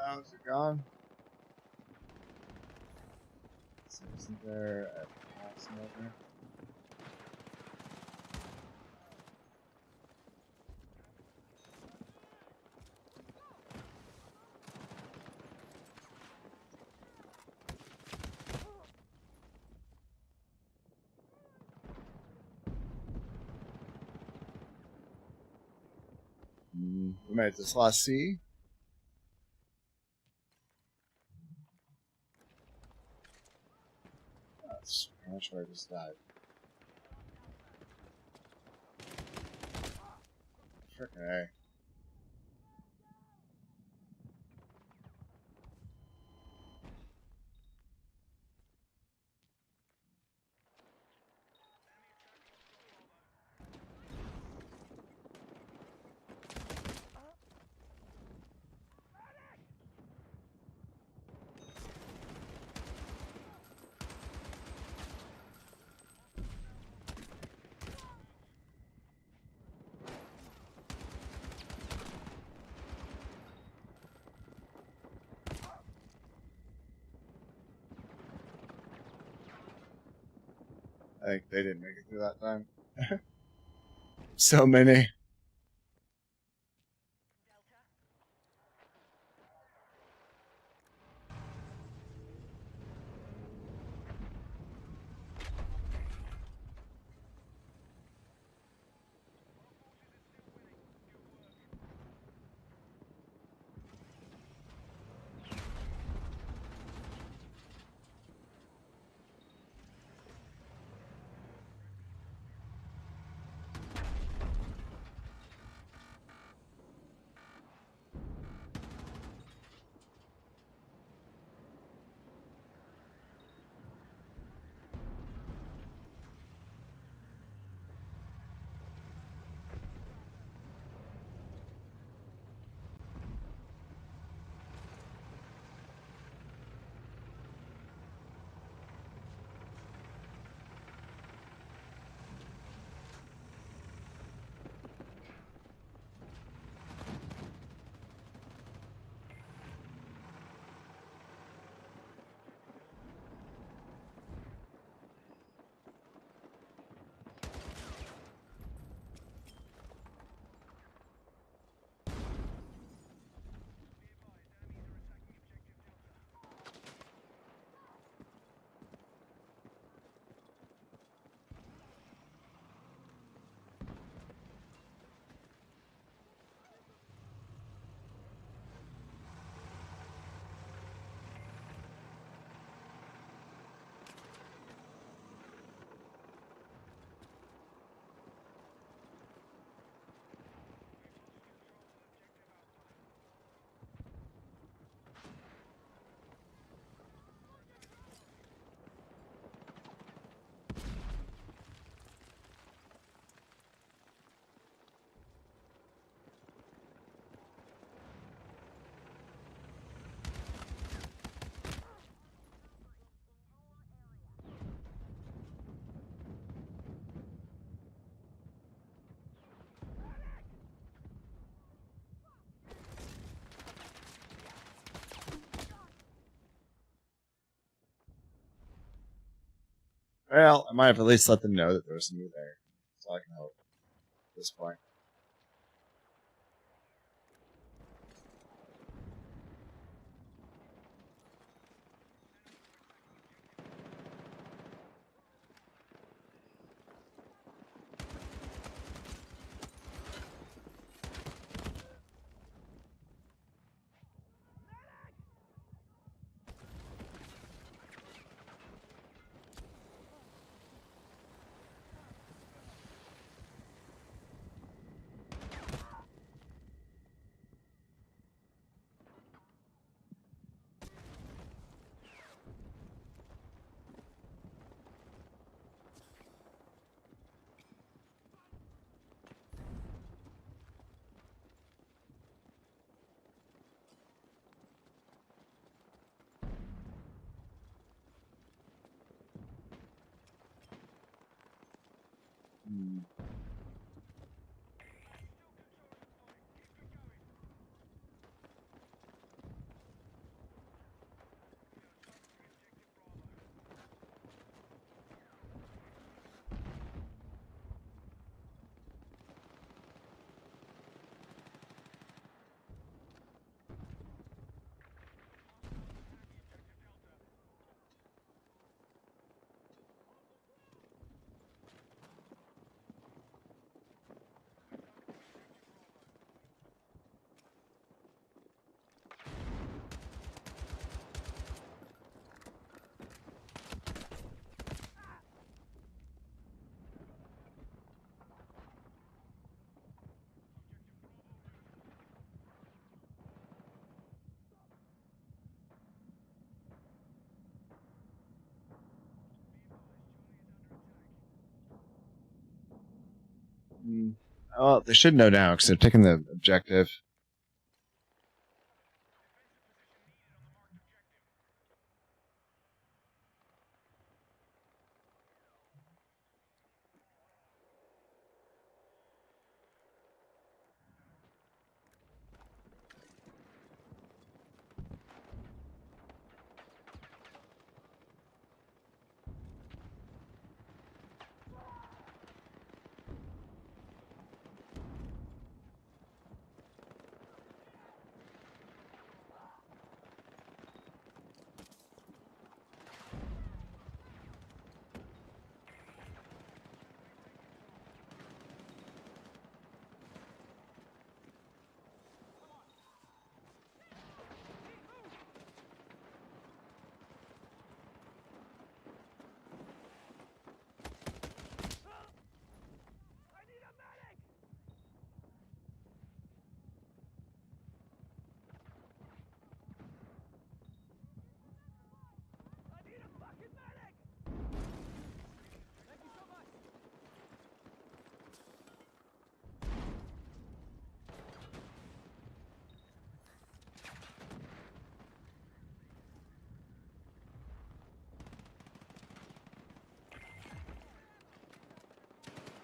Oh, is it gone? So isn't there a house over? We made this last C. That's how much I just died. Frickin' A. I think they didn't make it through that time. So many. Well, I might have at least let them know that there was somebody there. So I can hope at this point. Hmm. Hmm. Well, they should know now because they're taking the objective.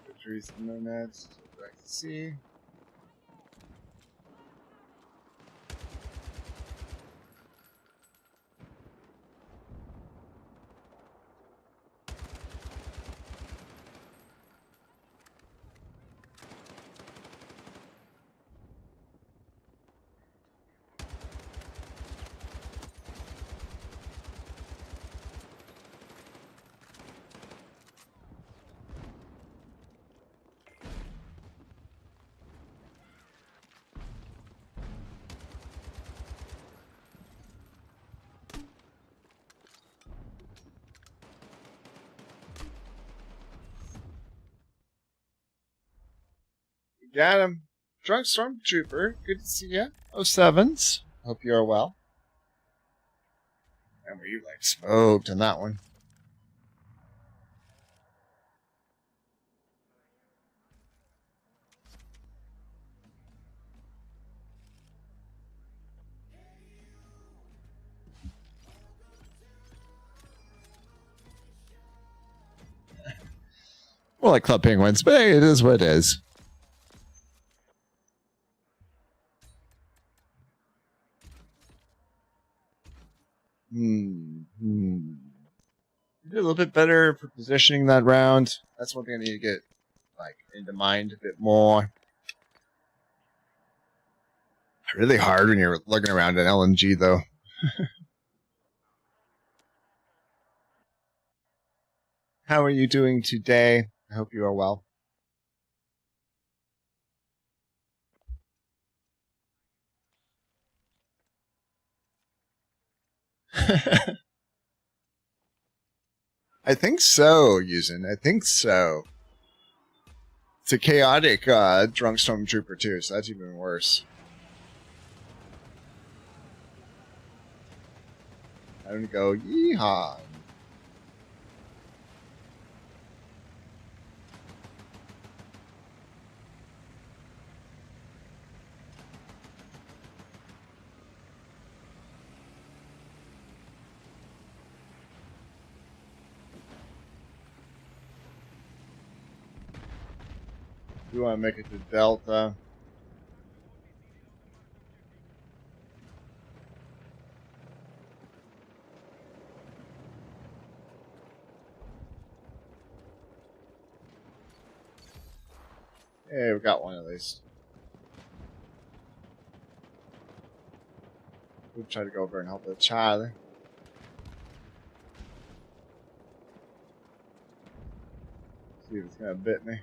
Victories and nomads. Back to sea. Got him. Drunk Stormtrooper. Good to see you. Oh sevens. Hope you are well. And were you like smoked on that one? More like Club Penguins, but hey, it is what it is. Hmm. You did a little bit better for positioning that round. That's one thing I need to get like into mind a bit more. Really hard when you're looking around an LMG though. How are you doing today? I hope you are well. I think so, Yuzen. I think so. It's a chaotic drunk stormtrooper too, so that's even worse. I'm gonna go yeehaw. You want to make it to Delta? Hey, we got one at least. We'll try to go over and help the Charlie. See if it's gonna bit me.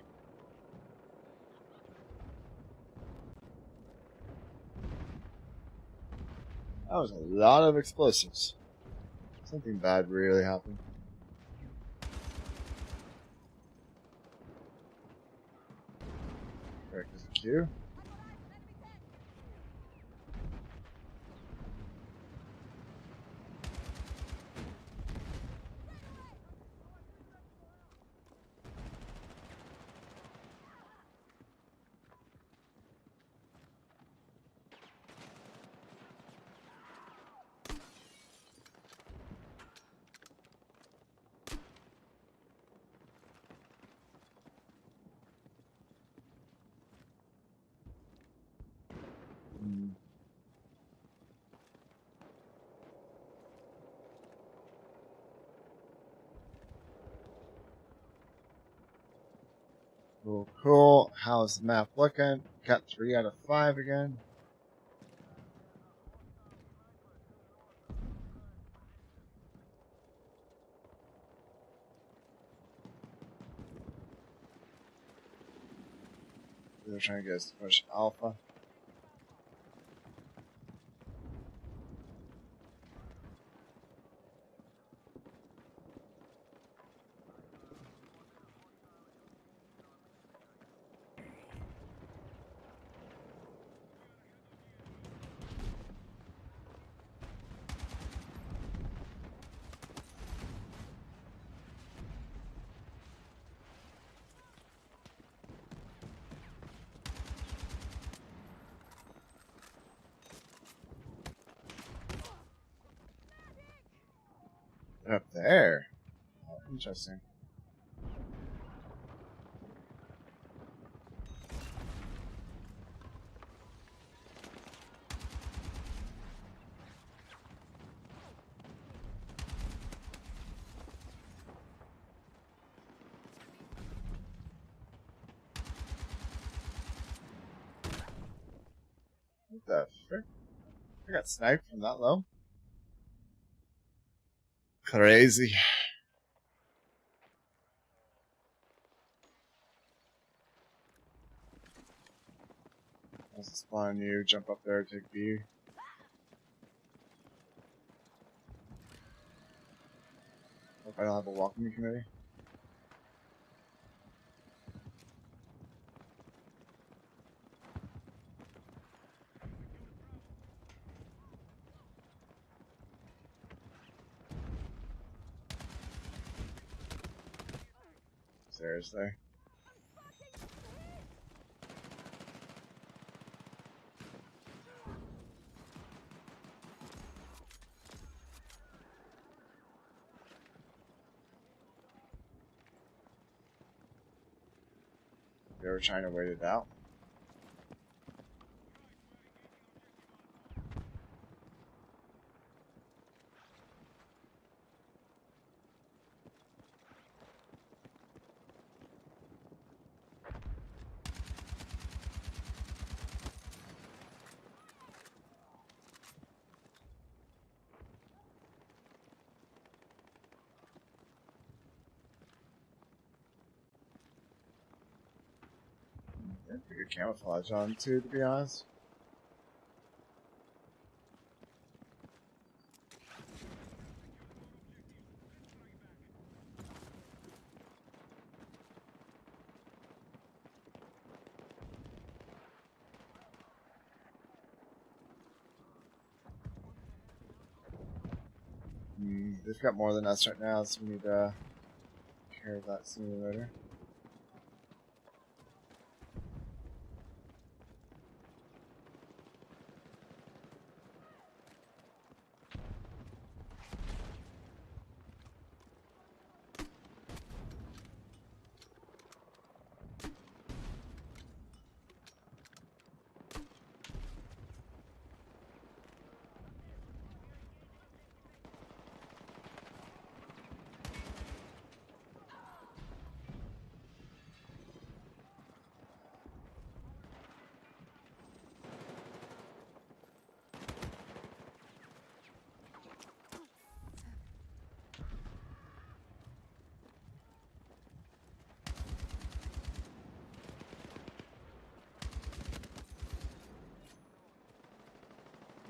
That was a lot of explosives. Something bad really happened. Correct as a Q. Cool, cool. How's the map looking? Got 3 out of 5 again. They're trying to get us to push Alpha. They're up there. Oh, interesting. What the frick? I got sniped from that low. Crazy. I'll spawn you, jump up there, take B. Hope I don't have a welcoming committee. Seriously. They were trying to wait it out. pretty good camouflage on too, to be honest. They've got more than us right now, so we need to care of that sooner or later.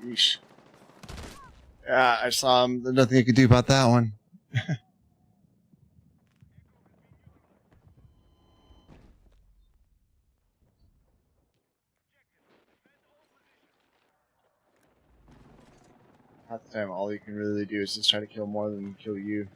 Yeesh. Yeah, I saw him. There's nothing I could do about that one. Half the time, all you can really do is just try to kill more than kill you.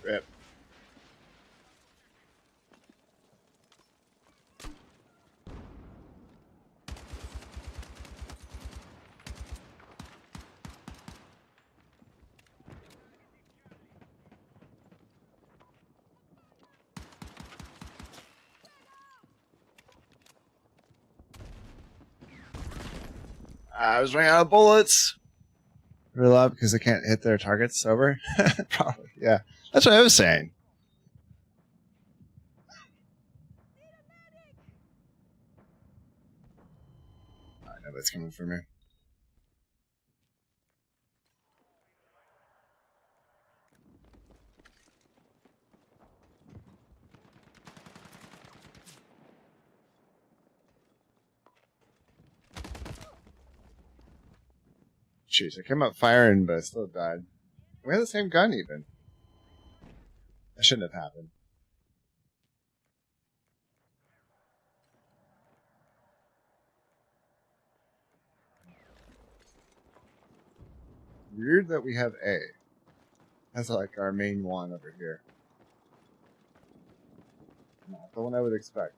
Rip. I was running out of bullets. Real loud because they can't hit their targets. Over. Probably. Yeah. That's what I was saying. I know that's coming for me. Jeez, I came up firing, but I still died. We had the same gun, even. That shouldn't have happened. Weird that we have A. That's like our main one over here. Not the one I would expect.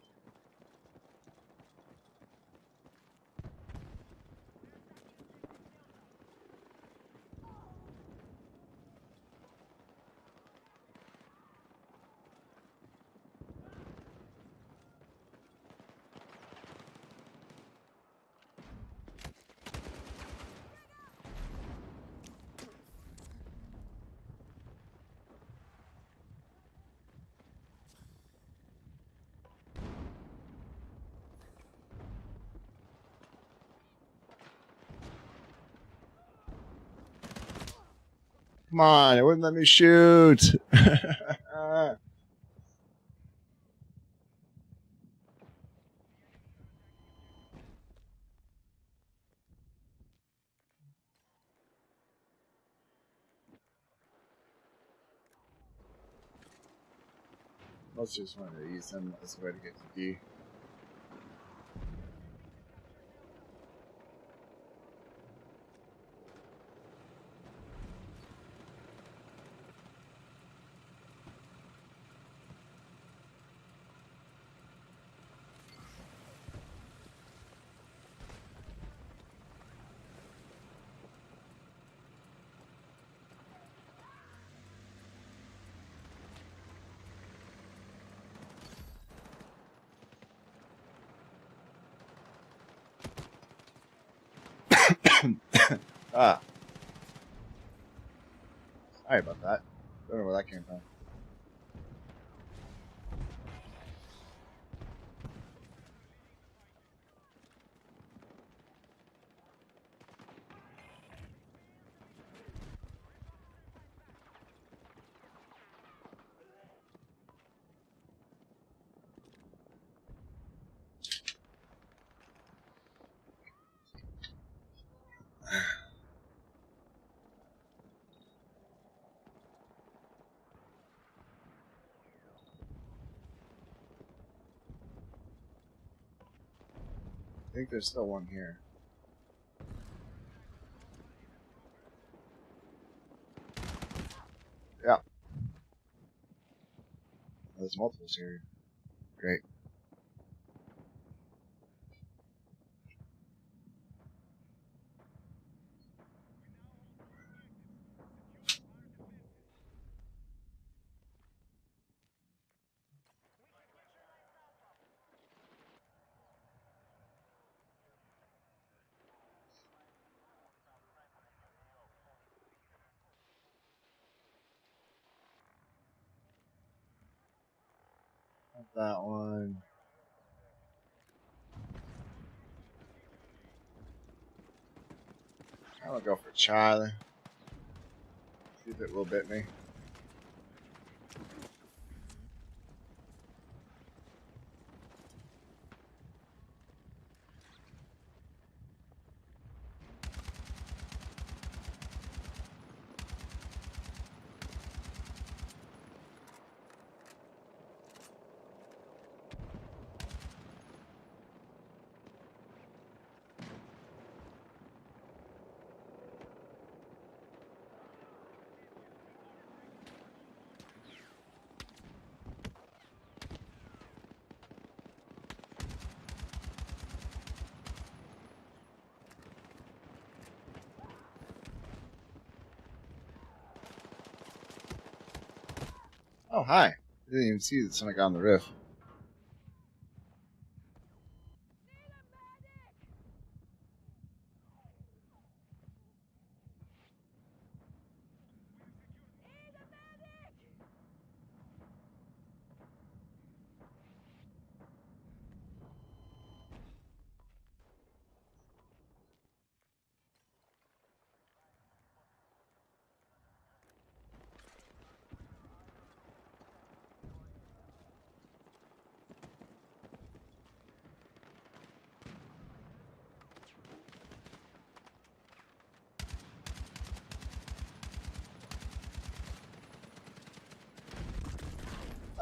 Come on, it wouldn't let me shoot. Most just wanted to use them as a way to get to D. Ah, sorry about that. Don't know where that came from. I think there's still one here. Yeah. There's multiples here. Great. Not that one. I'm gonna go for Charlie. See if it will bit me. Oh, hi. I didn't even see that somebody got on the roof.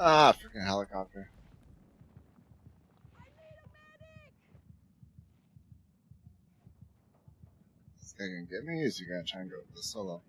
Ah, freaking helicopter. Is this guy gonna get me? Or is he gonna try and go for the solo?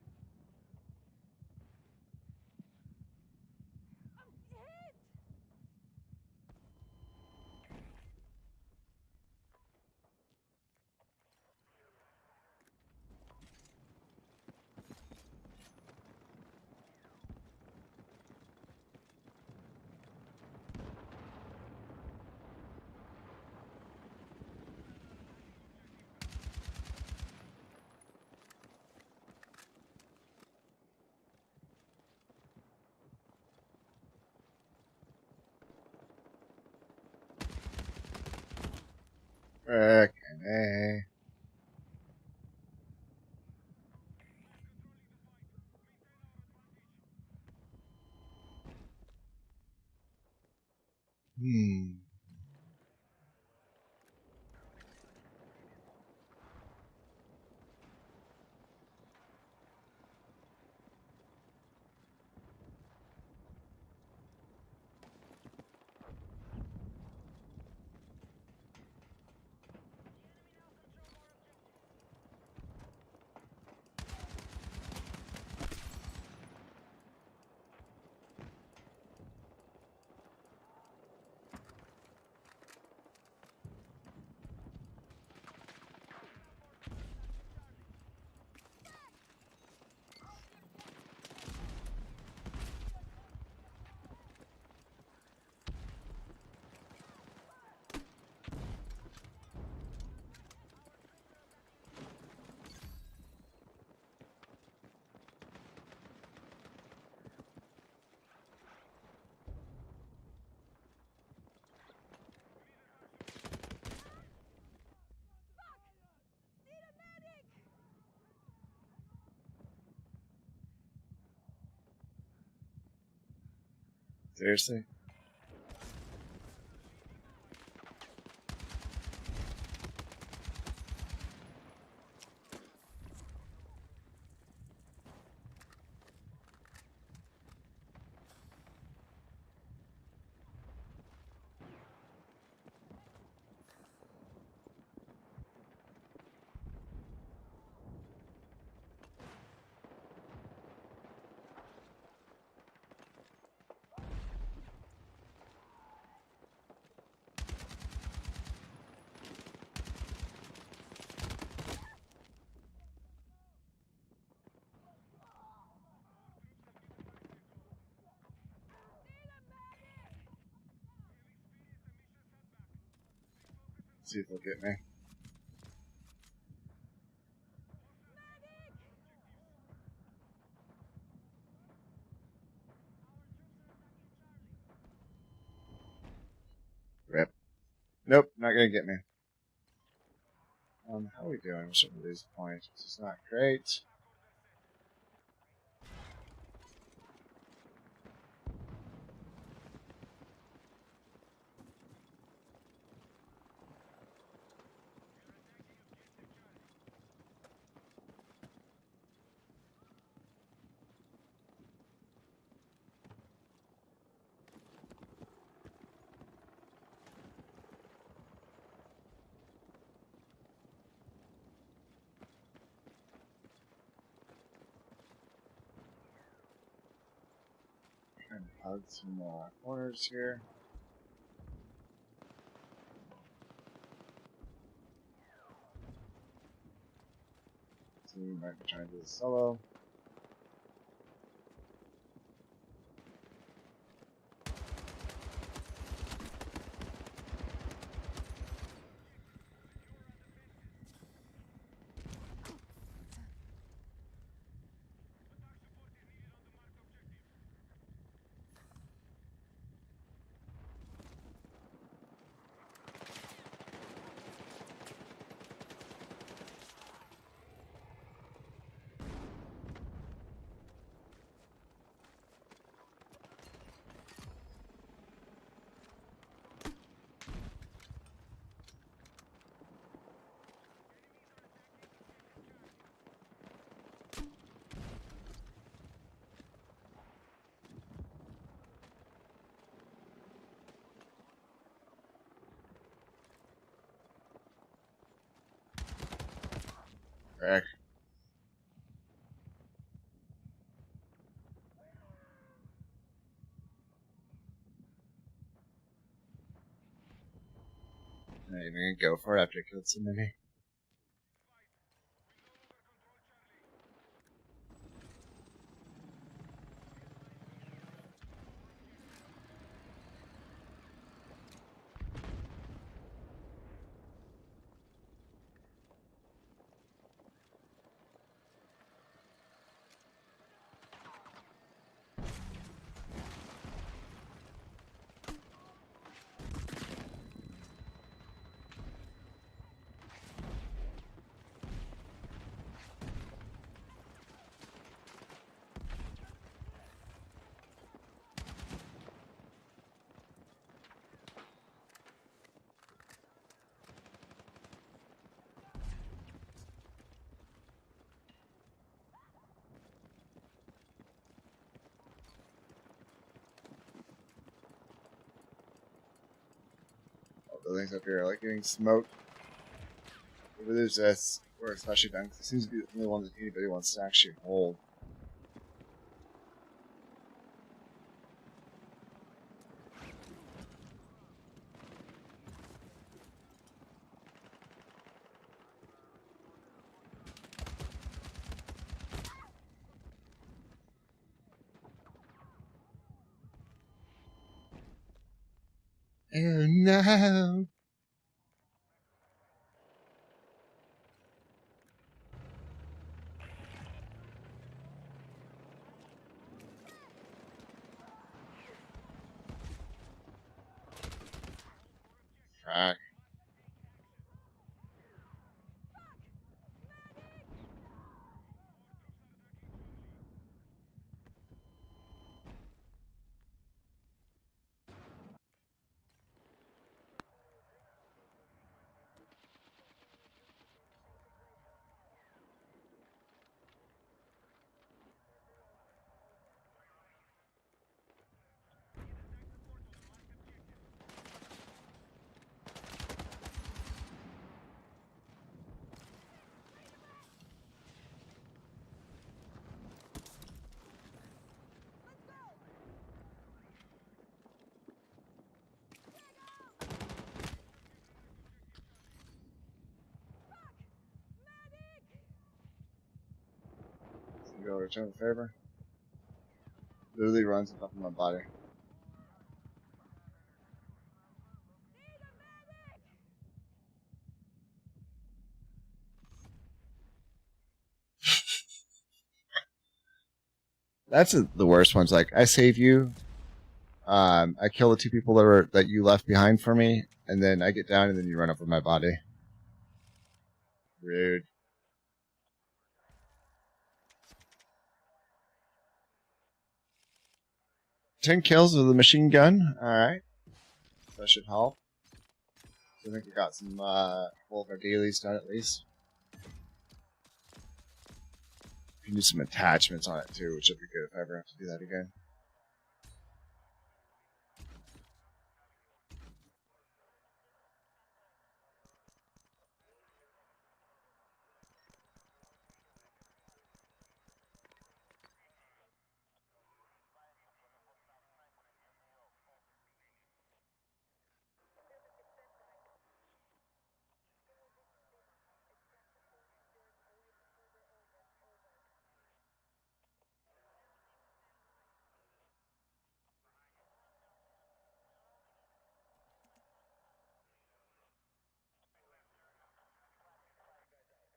Seriously? See if they'll get me. Rip. Nope, not gonna get me. How are we doing with some of these points? This is not great. Trying to hug some more corners here. So we might be trying to do this solo. Heck. I'm not even gonna go for it after I killed so many. All the buildings up here are like getting smoked. If we lose this, we're especially done because it seems to be the only one that anybody wants to actually hold. Oh no! Fuck. You go return the favor. Literally runs on top of my body. That's the worst ones. Like, I save you. I kill the two people that you left behind for me, and then I get down, and then you run over my body. Rude. 10 kills with a machine gun. Alright. That should help. So I think we got some couple of our dailies done at least. We can do some attachments on it too, which would be good if I ever have to do that again.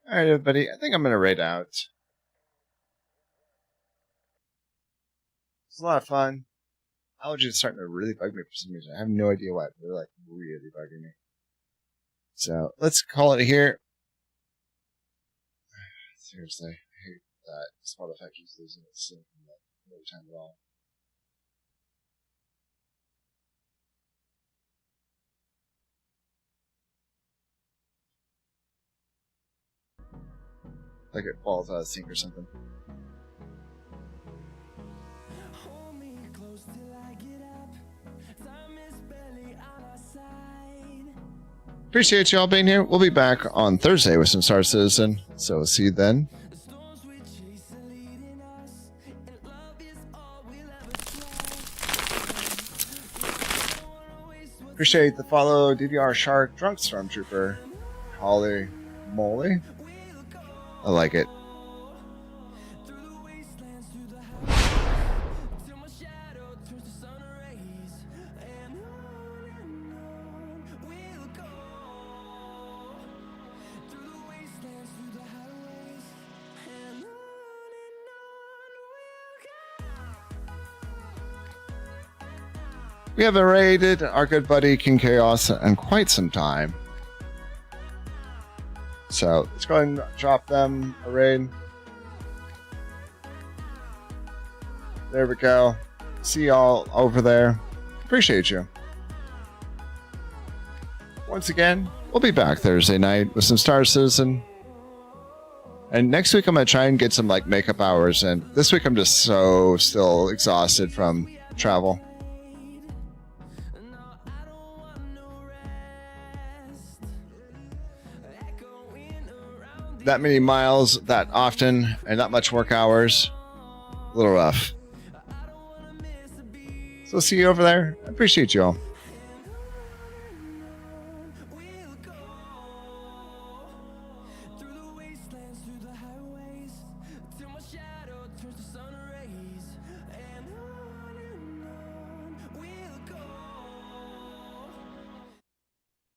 Alright, everybody. I think I'm going to raid out. It's a lot of fun. Allergies are starting to really bug me for some reason. I have no idea why, but they're like really bugging me. So let's call it here. Seriously, I hate that spot effect keeps losing its sync every time at all. Like it falls out of sync or something. Appreciate you all being here. We'll be back on Thursday with some Star Citizen. So see you then. Appreciate the follow, DVR Shark, Drunk Stormtrooper, Holly Moly. I like it. We haven't raided our good buddy King Chaos in quite some time. So let's go ahead and drop them a raid. There we go. See y'all over there. Appreciate you. Once again, we'll be back Thursday night with some Star Citizen. And next week I'm going to try and get some like makeup hours in. This week I'm just so still exhausted from travel. That many miles, that often, and that much work hours. A little rough. So see you over there. I appreciate you all.